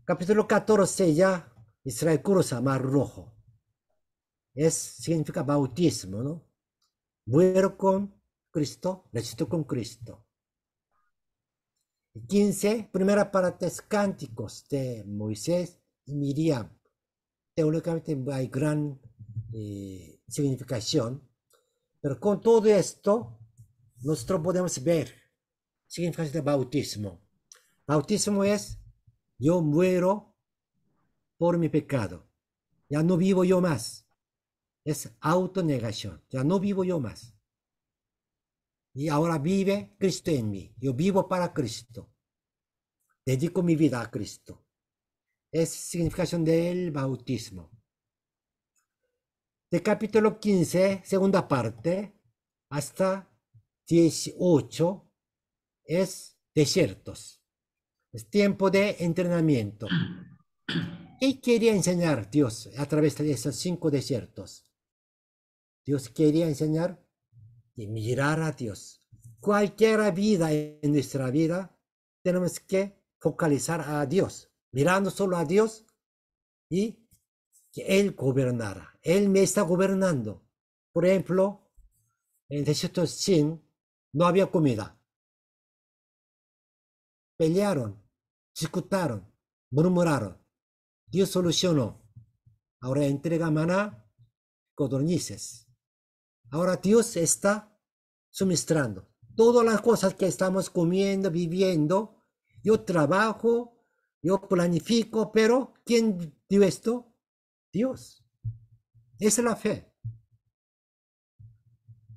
Capítulo 14 ya, Israel cruza Mar Rojo. Significa bautismo, ¿no? Muero con Cristo, resucito con Cristo. 15, primera parte es cánticos de Moisés y Miriam. Teóricamente hay gran significación, pero con todo esto, nosotros podemos ver significación de bautismo. Bautismo es, yo muero por mi pecado. Ya no vivo yo más. Es autonegación. Ya no vivo yo más. Y ahora vive Cristo en mí. Yo vivo para Cristo. Dedico mi vida a Cristo. Es significación del bautismo. De capítulo 15, segunda parte, hasta 18, es desiertos. Es tiempo de entrenamiento. ¿Qué quería enseñar Dios a través de esos 5 desiertos? Dios quería enseñar y mirar a Dios. Cualquier vida en nuestra vida, tenemos que focalizar a Dios, mirando solo a Dios y que Él gobernara. Él me está gobernando. Por ejemplo, en el desierto de Sin no había comida. Pelearon, discutaron, murmuraron. Dios solucionó. Ahora entrega maná, codornices. Ahora Dios está suministrando todas las cosas que estamos comiendo, viviendo. Yo trabajo, yo planifico, pero ¿quién dio esto? Dios. Esa es la fe.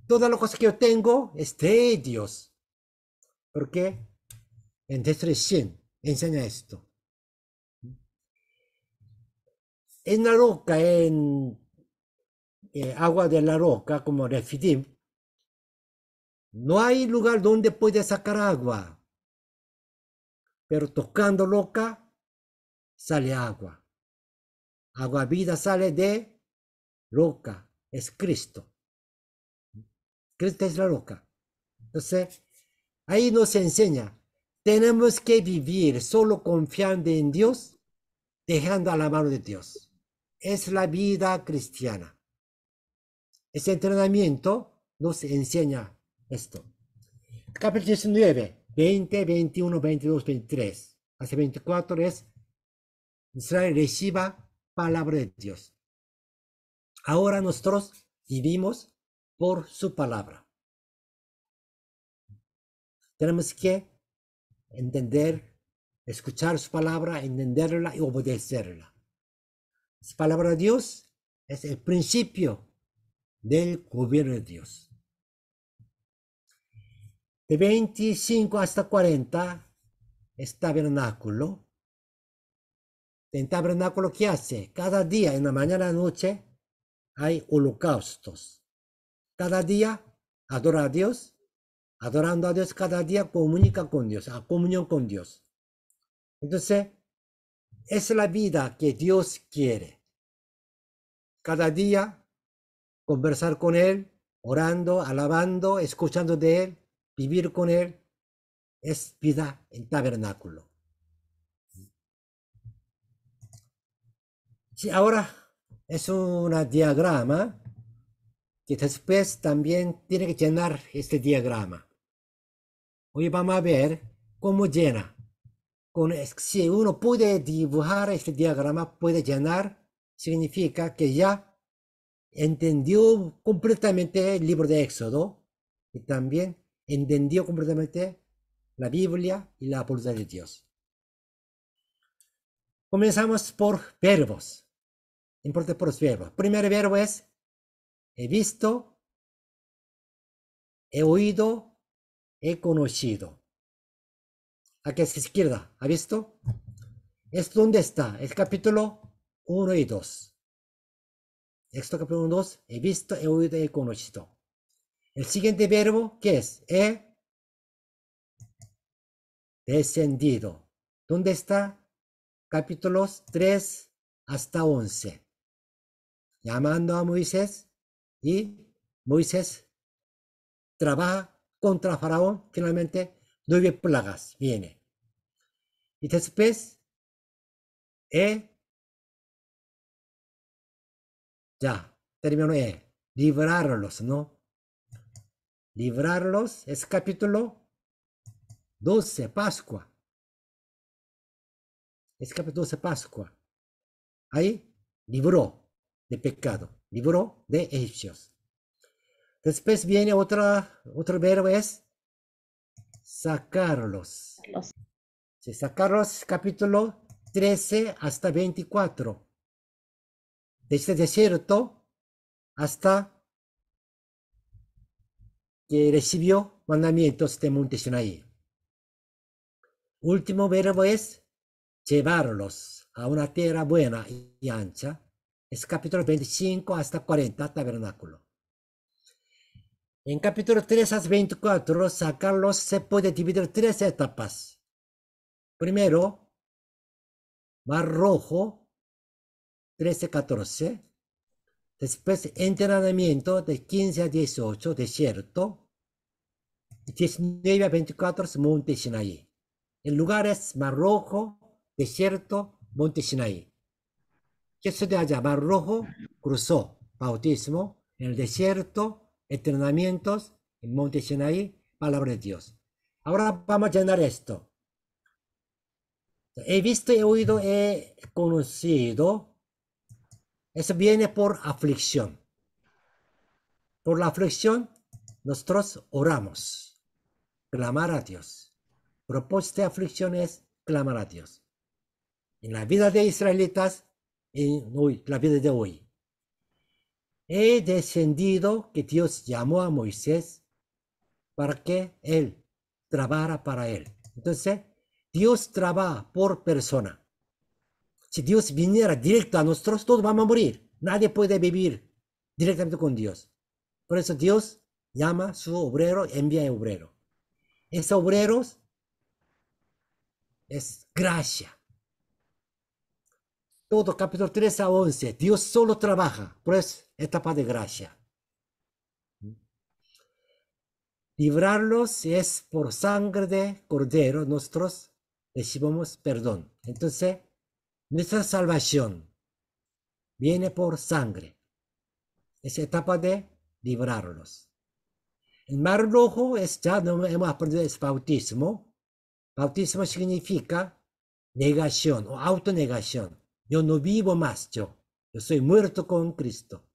Todas las cosas que yo tengo es de Dios. ¿Por qué? En Deuteronomio 100 enseña esto. En la roca, en agua de la roca, como Refidim, no hay lugar donde puede sacar agua. Pero tocando roca, sale agua. Agua vida sale de roca. Es Cristo. Cristo es la roca. Entonces, ahí nos enseña. Tenemos que vivir solo confiando en Dios, dejando a la mano de Dios. Es la vida cristiana. Ese entrenamiento nos enseña esto. Capítulo 19, 20, 21, 22, 23. Hace 24 es Israel reciba palabra de Dios. Ahora nosotros vivimos por su palabra. Tenemos que entender, escuchar su palabra, entenderla y obedecerla. La palabra de Dios es el principio del gobierno de Dios. De 25 hasta 40 es tabernáculo. En tabernáculo, ¿qué hace? Cada día, en la mañana y la noche, hay holocaustos. Cada día adora a Dios. Adorando a Dios cada día, comunica con Dios, a comunión con Dios. Entonces, es la vida que Dios quiere. cada día conversar con Él, orando, alabando, escuchando de Él, vivir con Él, es vida en tabernáculo. Sí, ahora es un diagrama que después también tiene que llenar este diagrama. Hoy vamos a ver cómo llena. Si uno puede dibujar este diagrama, puede llenar, significa que ya entendió completamente el libro de Éxodo y también entendió completamente la Biblia y la voluntad de Dios. Comenzamos por verbos. Importa por los verbos. Primer verbo es he visto, he oído, he conocido. Aquí a la izquierda, ¿ha visto? ¿Es dónde está? El capítulo 1 y 2. Éxodo capítulo 1 y 2. He visto, he oído, he conocido. El siguiente verbo, ¿qué es? He descendido. ¿Dónde está? Capítulos 3 hasta 11. Llamando a Moisés y Moisés trabaja contra Faraón. Finalmente, 9 plagas viene. Y después, ya, terminó librarlos, ¿no? Librarlos es capítulo 12, Pascua. Es capítulo 12, Pascua. Ahí libró de pecado, libró de egipcios. Después viene otro verbo es sacarlos. Sí, sacarlos, capítulo 13 hasta 24. De este desierto hasta que recibió mandamientos de Monte Sinaí. Último verbo es llevarlos a una tierra buena y ancha. Es capítulo 25 hasta 40, tabernáculo. En capítulo 3 hasta 24, sacarlos se puede dividir en 3 etapas. Primero, Mar Rojo, 13-14. Después, entrenamiento de 15 a 18, desierto. 19 a 24, Monte Sinaí. El lugar es Mar Rojo, desierto, Monte Sinaí. Jesús de allá, Mar Rojo, cruzó, bautismo, en el desierto, entrenamientos, en Monte Sinaí, palabra de Dios. Ahora vamos a llenar esto. He visto, he oído, he conocido. Eso viene por aflicción. Por la aflicción, nosotros oramos, clamar a Dios. Propósito de aflicción es clamar a Dios. En la vida de israelitas, en hoy, la vida de hoy. He descendido, que Dios llamó a Moisés para que él trabajara para él. Entonces, Dios trabaja por persona. Si Dios viniera directo a nosotros, todos vamos a morir. Nadie puede vivir directamente con Dios. Por eso Dios llama a su obrero, envía a obrero. Esos obreros es gracia. Todo capítulo 3 a 11, Dios solo trabaja, por eso etapa de gracia. Librarlos es por sangre de cordero, nosotros recibimos perdón. Entonces, nuestra salvación viene por sangre. Es etapa de librarlos. El Mar Rojo es, ya no hemos aprendido, es bautismo. Bautismo significa negación o autonegación. Yo no vivo más yo soy muerto con Cristo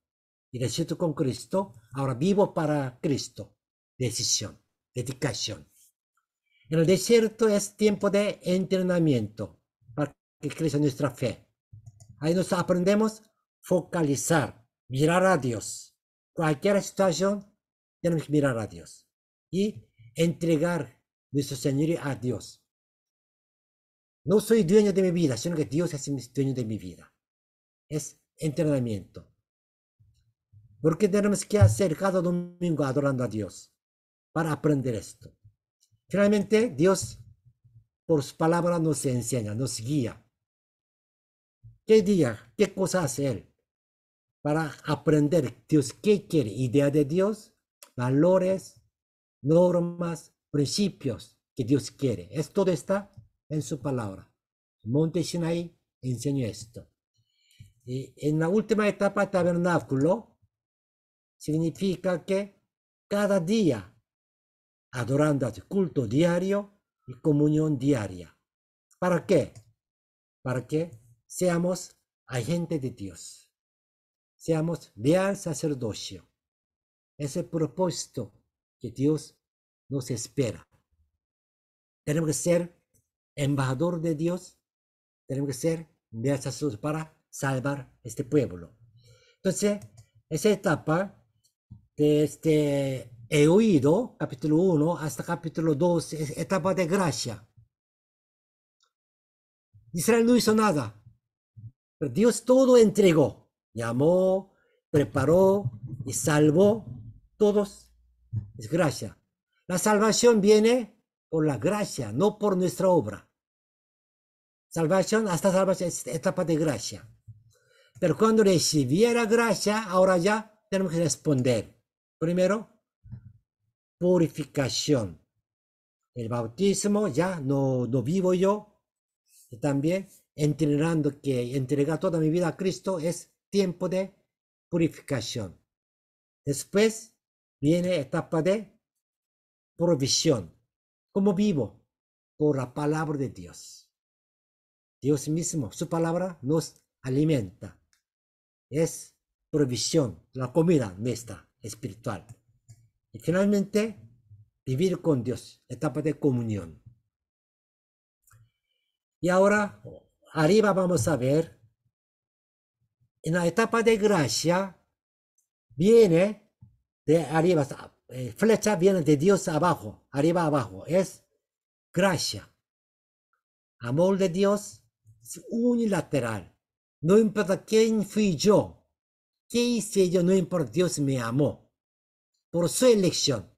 y resucito con Cristo, ahora vivo para Cristo. Decisión, dedicación. En el desierto es tiempo de entrenamiento para que crezca nuestra fe. Ahí nos aprendemos a focalizar, mirar a Dios. Cualquier situación tenemos que mirar a Dios y entregar nuestro señorío a Dios. No soy dueño de mi vida, sino que Dios es el dueño de mi vida. Es entrenamiento. Porque tenemos que hacer cada domingo adorando a Dios para aprender esto. Finalmente, Dios, por su palabra, nos enseña, nos guía. ¿Qué día? ¿Qué cosa hace Él? para aprender Dios qué quiere, idea de Dios, valores, normas, principios que Dios quiere. Todo está en su palabra. Monte Sinai enseñó esto. Y en la última etapa, tabernáculo, significa que cada día adorando a culto diario y comunión diaria. ¿Para qué? Para que seamos agentes de Dios. Seamos leal sacerdocio. Es el propósito que Dios nos espera. Tenemos que ser embajador de Dios. Tenemos que ser leal sacerdocio para salvar este pueblo. Entonces, esa etapa de he oído, capítulo 1 hasta capítulo 2, es etapa de gracia. Israel no hizo nada, pero Dios todo entregó, llamó, preparó y salvó todos. Es gracia. La salvación viene por la gracia, no por nuestra obra. Salvación, hasta salvación es etapa de gracia. Pero cuando recibiera gracia, ahora ya tenemos que responder. Primero, purificación. El bautismo ya no vivo yo. Y también entrenando que entregar toda mi vida a Cristo es tiempo de purificación. Después viene etapa de provisión. ¿Cómo vivo? Por la palabra de Dios. Dios mismo, su palabra nos alimenta. Es provisión, la comida nuestra espiritual. Y finalmente, vivir con Dios, etapa de comunión. Y ahora, arriba vamos a ver, en la etapa de gracia, viene de arriba, flecha viene de Dios abajo, arriba abajo, es gracia. Amor de Dios es unilateral. No importa quién fui yo, qué hice yo, no importa, Dios me amó. Por su elección.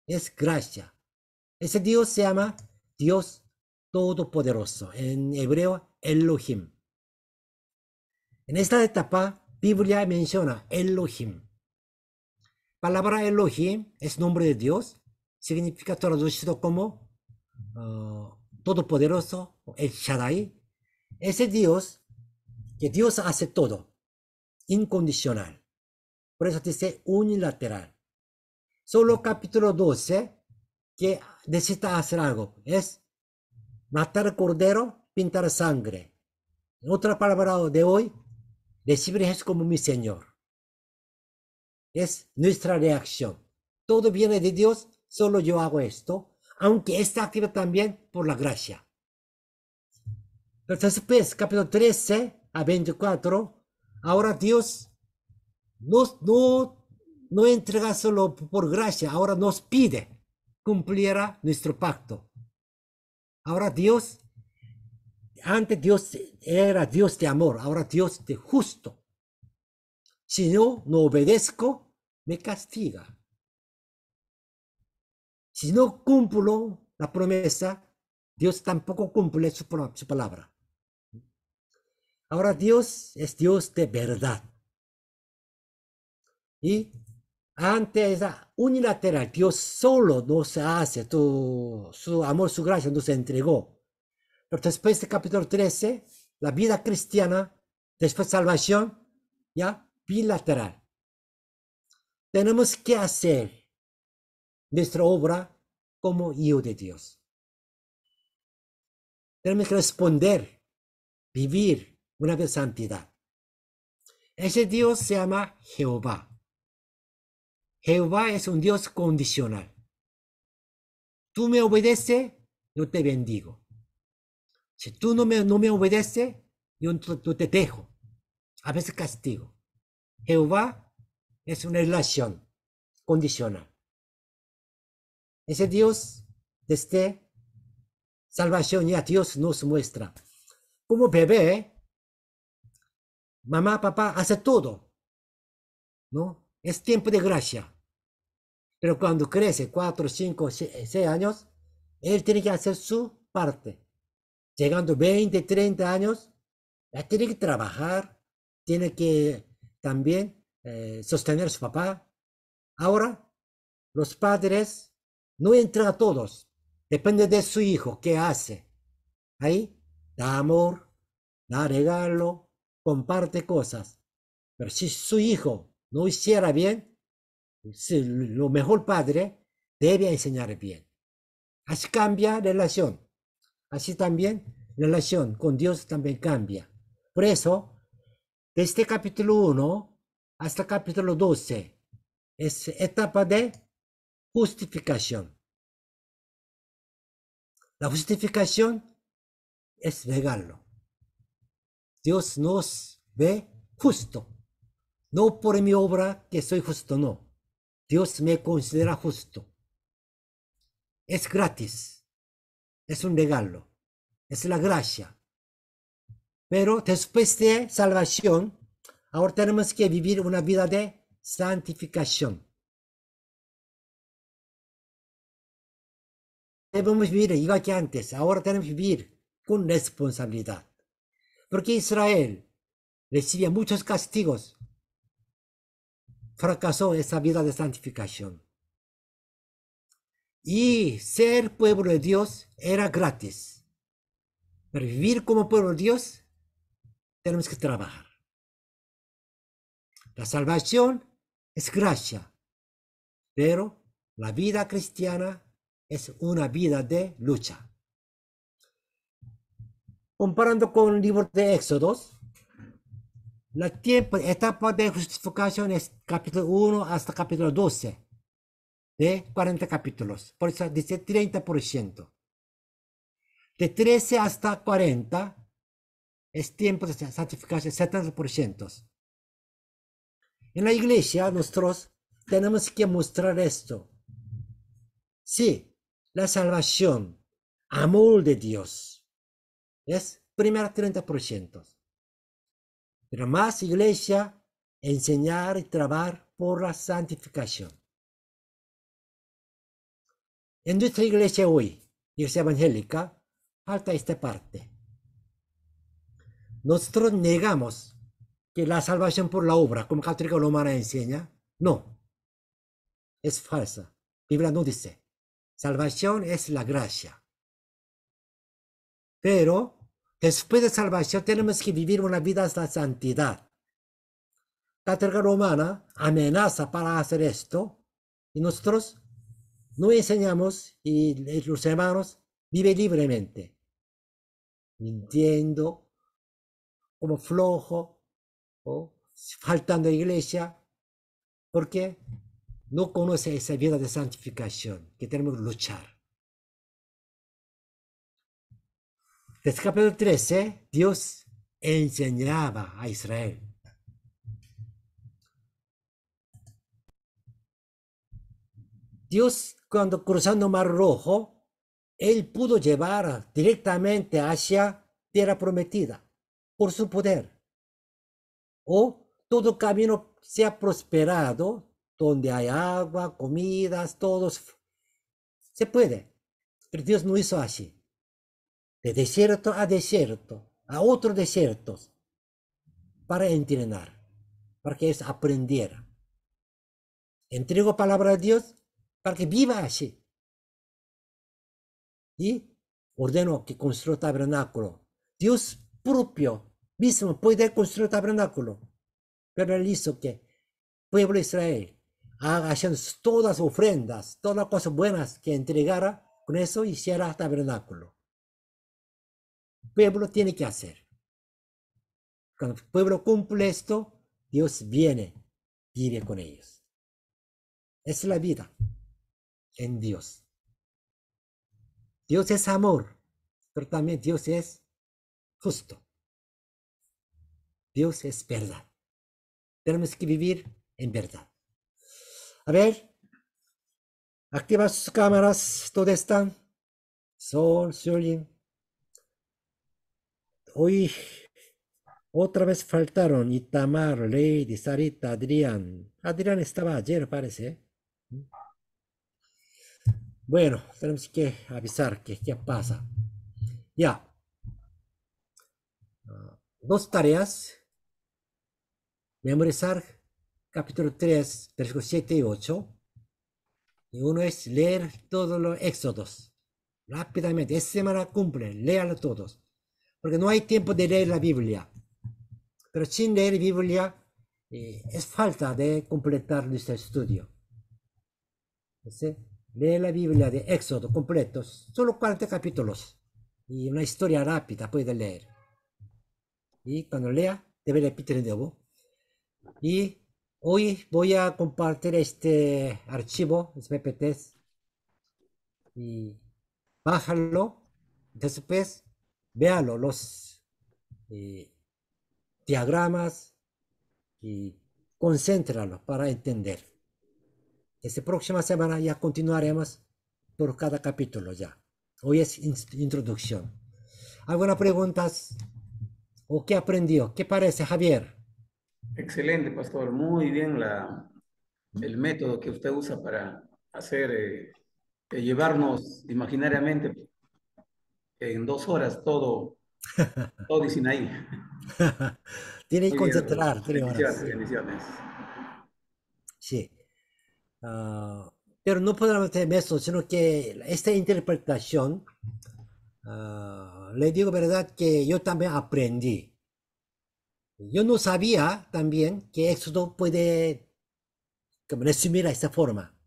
Es gracia. Ese Dios se llama Dios Todopoderoso. En hebreo, Elohim. En esta etapa, Biblia menciona Elohim. Palabra Elohim es nombre de Dios. Significa traducido como Todopoderoso, El Shaddai. Ese Dios, que Dios hace todo. Incondicional. Por eso dice unilateral. Solo capítulo 12 que necesita hacer algo. Es matar cordero, pintar sangre. En otra palabra de hoy, recibir a Jesús como mi Señor. Es nuestra reacción. Todo viene de Dios, solo yo hago esto, aunque está activa también por la gracia. Pero después, capítulo 13 a 24, ahora Dios no entrega solo por gracia, ahora nos pide cumplir nuestro pacto. Ahora Dios, antes Dios era Dios de amor, ahora Dios de justo. Si no obedezco, me castiga. Si no cumplo la promesa, Dios tampoco cumple su palabra. Ahora Dios es Dios de verdad. Y ante esa unilateral, Dios solo nos hace, su amor, su gracia nos entregó. Pero después de capítulo 13, la vida cristiana, después salvación, ya bilateral. Tenemos que hacer nuestra obra como hijo de Dios. Tenemos que responder, vivir una vida de santidad. Ese Dios se llama Jehová. Jehová es un Dios condicional. Tú me obedeces, yo te bendigo. Si tú no me obedeces, yo te dejo. A veces castigo. Jehová es una relación condicional. Ese Dios, desde salvación, ya Dios nos muestra. Como bebé, mamá, papá, hace todo, ¿no? Es tiempo de gracia. Pero cuando crece 4, 5, 6 años, él tiene que hacer su parte. Llegando 20, 30 años, ya tiene que trabajar, tiene que también sostener a su papá. Ahora, los padres no entran a todos. Depende de su hijo, qué hace. Ahí da amor, da regalo, comparte cosas. Pero si su hijo no hiciera bien, lo mejor padre debe enseñar bien. Así cambia relación. Así también relación con Dios también cambia. Por eso, desde capítulo 1 hasta capítulo 12 es etapa de justificación. La justificación es regalo. Dios nos ve justo. No por mi obra que soy justo, no. Dios me considera justo. Es gratis. Es un regalo. Es la gracia. Pero después de salvación, ahora tenemos que vivir una vida de santificación. Debemos vivir igual que antes. Ahora tenemos que vivir con responsabilidad. Porque Israel recibía muchos castigos. Fracasó esa vida de santificación. Y ser pueblo de Dios era gratis. Pero vivir como pueblo de Dios, tenemos que trabajar. La salvación es gracia. Pero la vida cristiana es una vida de lucha. Comparando con el libro de Éxodos, la etapa de justificación es capítulo 1 hasta capítulo 12, de 40 capítulos. Por eso dice 30%. De 13 hasta 40 es tiempo de santificación, 70%. En la iglesia nosotros tenemos que mostrar esto. Sí, la salvación, amor de Dios, es primero 30%. Pero más iglesia, enseñar y trabajar por la santificación. En nuestra iglesia hoy, iglesia evangélica, falta esta parte. Nosotros negamos que la salvación por la obra, como católica romana enseña, no, es falsa. La Biblia no dice. Salvación es la gracia. Pero después de salvación tenemos que vivir una vida de santidad. La católica romana amenaza para hacer esto y nosotros no enseñamos y los hermanos viven libremente, mintiendo, como flojo o faltando a la iglesia, porque no conoce esa vida de santificación que tenemos que luchar. Desde el capítulo 13, Dios enseñaba a Israel. Dios, cuando cruzando el Mar Rojo, Él pudo llevar directamente hacia Tierra Prometida por su poder. O todo camino sea prosperado, donde hay agua, comidas, todos. Se puede. Pero Dios no hizo así. De desierto a desierto, a otros desiertos, para entrenar, para que ellos aprendieran. Entrego palabra a Dios para que viva así. Y ordenó que construya tabernáculo. Dios propio mismo puede construir tabernáculo, pero él hizo que el pueblo de Israel haga haciendo todas ofrendas, todas las cosas buenas que entregara, con eso hiciera tabernáculo. El pueblo tiene que hacer. Cuando el pueblo cumple esto, Dios viene, vive con ellos. Es la vida en Dios. Dios es amor, pero también Dios es justo. Dios es verdad. Tenemos que vivir en verdad. A ver, activa sus cámaras, ¿dónde están? Sol, se oyen. Hoy otra vez faltaron Itamar, Lady, Sarita, Adrián. Adrián estaba ayer, parece. Bueno, tenemos que avisar que qué pasa. Ya. Dos tareas. memorizar capítulo 3, versículos 7 y 8. Y uno es leer todos los éxodos rápidamente. Esta semana cumple, léalo todos. Porque no hay tiempo de leer la Biblia. Pero sin leer Biblia es falta de completar nuestro estudio. ¿Sí? Lee la Biblia de Éxodo completos, solo 40 capítulos. Y una historia rápida puede leer. Y cuando lea, debe repetir de nuevo. Y hoy voy a compartir este archivo, este PPT, y bájalo. Después, véalo, los diagramas y concéntralo para entender. Esta próxima semana ya continuaremos por cada capítulo ya. Hoy es introducción. ¿Alguna preguntas? ¿O qué aprendió? ¿Qué parece, Javier? Excelente, pastor. Muy bien el método que usted usa para hacer, llevarnos imaginariamente en 2 horas todo Sinaí. Tiene que Muy bien, hermano. concentrar 3 horas. Bendiciones, bendiciones. Sí. Ah, pero no podemos tener eso, sino que esta interpretación, le digo verdad que yo también aprendí. Yo no sabía también que Éxodo puede como resumir a esta forma.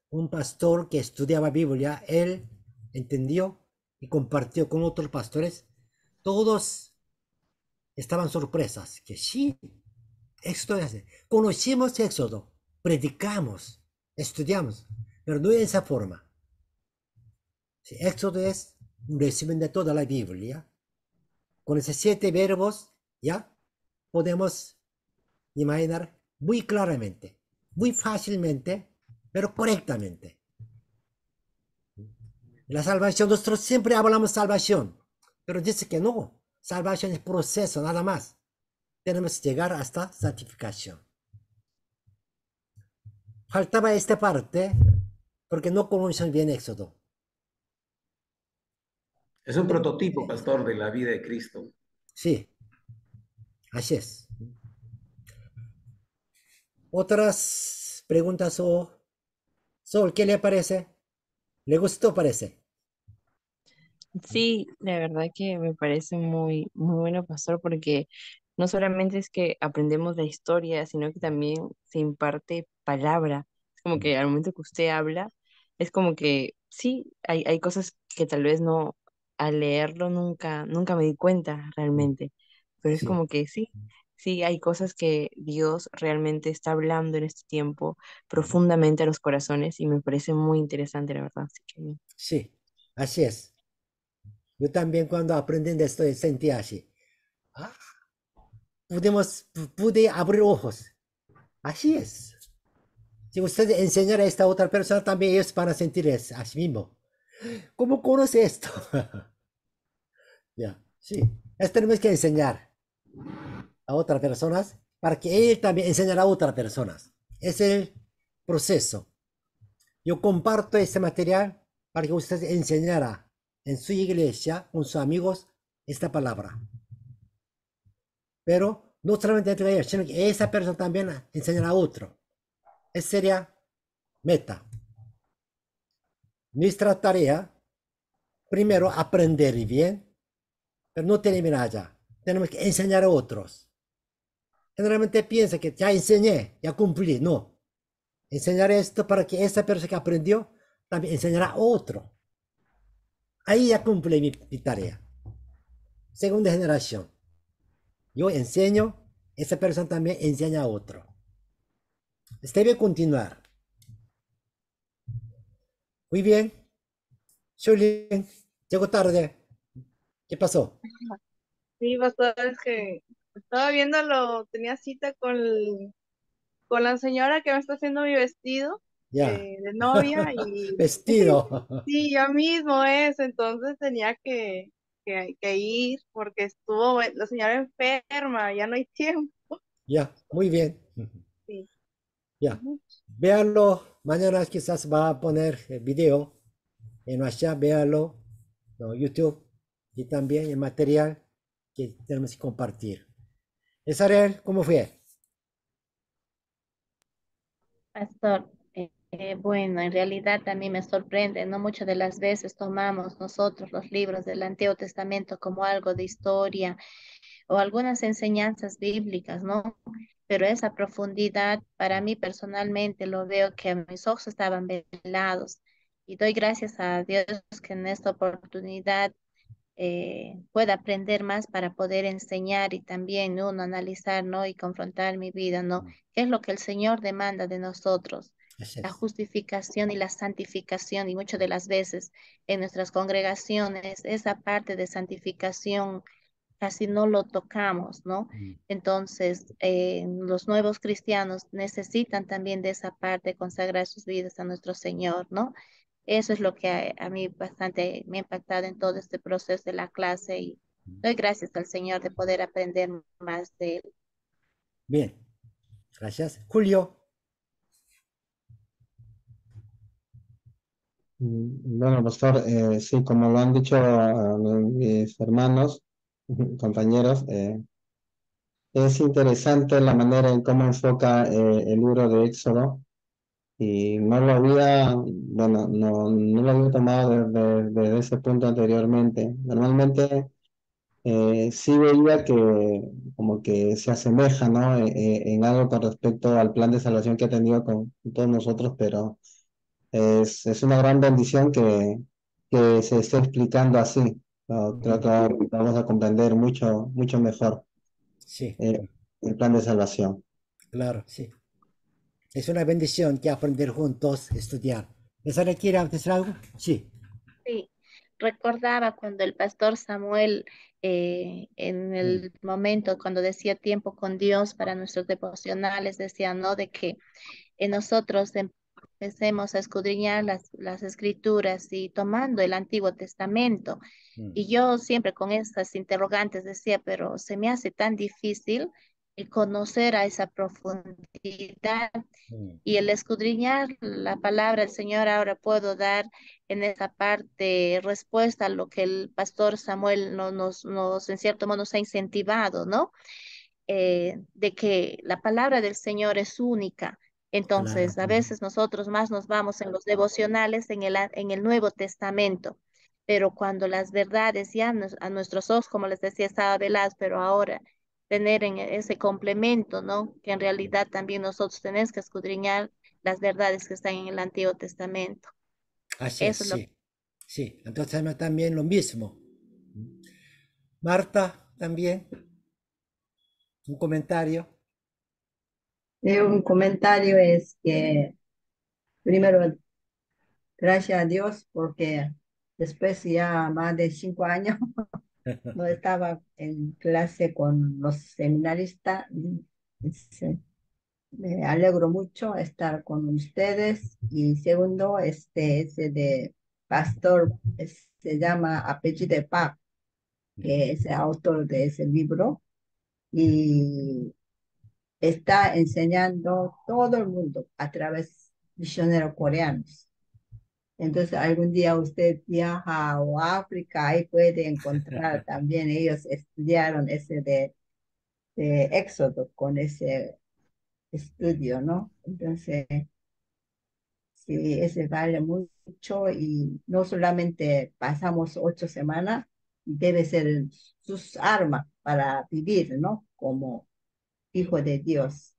Un pastor que estudiaba Biblia, él entendió y compartió con otros pastores. Todos estaban sorpresas, que sí, Éxodo es así. Conocimos Éxodo, predicamos, estudiamos, pero no de esa forma. Si Éxodo es un resumen de toda la Biblia. Con esos 7 verbos, ya podemos imaginar muy claramente, muy fácilmente, pero correctamente. La salvación, nosotros siempre hablamos salvación, pero dice que no, salvación es proceso, nada más. Tenemos que llegar hasta santificación. Faltaba esta parte porque no conocen bien Éxodo. Es un prototipo, pastor, de la vida de Cristo. Sí, así es. Otras preguntas o Sol, ¿qué le parece? ¿Le gustó, parece? Sí, la verdad que me parece muy, muy bueno, pastor, porque no solamente es que aprendemos la historia, sino que también se imparte palabra. Es como que al momento que usted habla, es como que sí, hay cosas que tal vez no, al leerlo nunca me di cuenta realmente, pero es Sí, como que sí, sí, hay cosas que Dios realmente está hablando en este tiempo profundamente a los corazones y me parece muy interesante, la verdad. Así que sí, así es. Yo también cuando aprendí de esto sentí así. Ah, pude abrir ojos. Así es. Si usted enseñara a esta otra persona, también ellos van a sentir así mismo. ¿Cómo conoce esto? Ya, sí. Esto tenemos que enseñar a otras personas para que él también enseñara a otras personas. Es el proceso. Yo comparto este material para que usted enseñara en su iglesia, con sus amigos, esta palabra. Pero no solamente entre ellos, sino que esa persona también enseñará a otro. Esa sería meta. Nuestra tarea, primero, aprender bien, pero no termina allá. Tenemos que enseñar a otros. Generalmente piensa que ya enseñé, ya cumplí. No. Enseñar esto para que esa persona que aprendió también enseñará a otro. Ahí ya cumple mi tarea. Segunda generación. Yo enseño, esa persona también enseña a otro. Debe continuar. Muy bien. Shirley, llegó tarde. ¿Qué pasó? Sí, pastor, es que estaba viéndolo, tenía cita con la señora que me está haciendo mi vestido Ya. de novia y Vestido. sí, yo mismo es, entonces tenía que ir porque estuvo la señora enferma, ya no hay tiempo. Ya, muy bien. Sí. Ya. Ujú. Véanlo. Mañana quizás va a poner el video en WhatsApp. Véanlo. No, YouTube. Y también el material que tenemos que compartir. Israel, ¿cómo fue? Pastor, bueno, en realidad también me sorprende, ¿no? Muchas de las veces tomamos nosotros los libros del Antiguo Testamento como algo de historia o algunas enseñanzas bíblicas, ¿no? Pero esa profundidad, para mí personalmente, lo veo que mis ojos estaban velados y doy gracias a Dios que en esta oportunidad pueda aprender más para poder enseñar y también uno analizar, ¿no? Y confrontar mi vida, ¿no? ¿Qué es lo que el Señor demanda de nosotros? Así La es. justificación y la santificación, y muchas de las veces en nuestras congregaciones, esa parte de santificación casi no lo tocamos, ¿no? Mm. Entonces, los nuevos cristianos necesitan también de esa parte, consagrar sus vidas a nuestro Señor, ¿no? Eso es lo que a mí bastante me ha impactado en todo este proceso de la clase y doy gracias al Señor de poder aprender más de Él. Bien, gracias. Julio. Bueno, pastor, sí, como lo han dicho mis hermanos, compañeros, es interesante la manera en cómo enfoca el libro de Éxodo y no lo había, bueno, no lo había tomado desde ese punto anteriormente. Normalmente sí veía que como que se asemeja, ¿no? En algo con respecto al plan de salvación que ha tenido con todos nosotros, pero es una gran bendición que se esté explicando así. Creo que vamos a comprender mucho mejor Sí, eh, el plan de salvación. claro, sí. Es una bendición que aprender juntos, estudiar. ¿Sara quiere decir algo? Sí. Sí, recordaba cuando el pastor Samuel, en Mm, el momento cuando decía tiempo con Dios para nuestros devocionales, decía, ¿no? De que nosotros empecemos a escudriñar las escrituras y tomando el Antiguo Testamento. mm, Y yo siempre con esas interrogantes decía, pero se me hace tan difícil el conocer a esa profundidad mm. y el escudriñar la palabra del Señor. Ahora puedo dar en esa parte respuesta a lo que el pastor Samuel en cierto modo nos ha incentivado, ¿no? De que la palabra del Señor es única. Claro. Entonces, a veces nosotros más nos vamos en los devocionales en el Nuevo Testamento, pero cuando las verdades ya a nuestros ojos, como les decía, estaba veladas, pero ahora tener en ese complemento, ¿no? Que en realidad también nosotros tenemos que escudriñar las verdades que están en el Antiguo Testamento. Así es, Eso es lo sí. Sí, entonces también lo mismo. Marta, también, un comentario. Un comentario es que, primero, gracias a Dios, porque después ya más de 5 años no estaba en clase con los seminaristas. Me alegro mucho estar con ustedes. Y segundo, ese de pastor, se llama Apellido de Paz, que es el autor de ese libro. Y está enseñando todo el mundo a través de misioneros coreanos. Entonces, algún día usted viaja a África, ahí puede encontrar también, ellos estudiaron ese de Éxodo con ese estudio, ¿no? Entonces, sí, ese vale mucho y no solamente pasamos 8 semanas, debe ser sus armas para vivir, ¿no? Como hijo de Dios,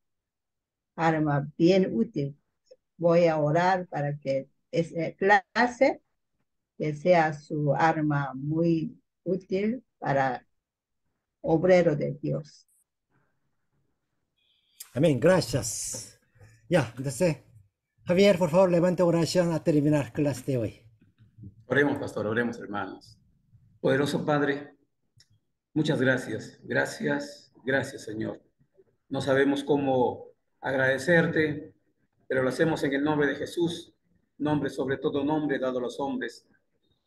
arma bien útil. Voy a orar para que esa clase que sea su arma muy útil para obrero de Dios. Amén, gracias. Ya, entonces, Javier, por favor, levante oración a terminar clase de hoy. Oremos, pastor, oremos, hermanos. Poderoso Padre, muchas gracias. Gracias, Señor. No sabemos cómo agradecerte, pero lo hacemos en el nombre de Jesús, nombre sobre todo nombre dado a los hombres.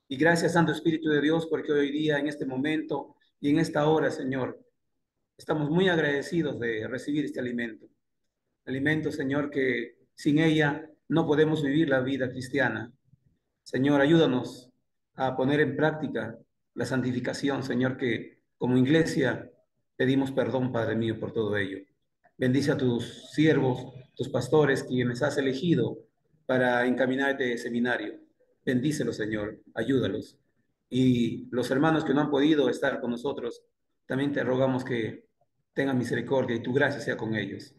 Y gracias, Santo Espíritu de Dios, porque hoy día, en este momento y en esta hora, Señor, estamos muy agradecidos de recibir este alimento. Alimento, Señor, que sin ella no podemos vivir la vida cristiana. Señor, ayúdanos a poner en práctica la santificación, Señor, que como iglesia pedimos perdón, Padre mío, por todo ello. Bendice a tus siervos, tus pastores, quienes has elegido para encaminar este seminario. Bendícelos, Señor, ayúdalos. Y los hermanos que no han podido estar con nosotros, también te rogamos que tengan misericordia y tu gracia sea con ellos.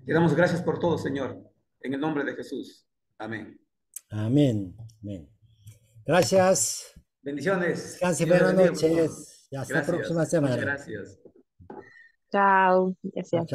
Te damos gracias por todo, Señor, en el nombre de Jesús. Amén. Amén. Amén. Gracias. Bendiciones. Descanse, Dios les buenas bendiga, profesor. noches. Y hasta la Gracias. próxima Muchas semana. gracias. Chao, gracias. Chao, chao.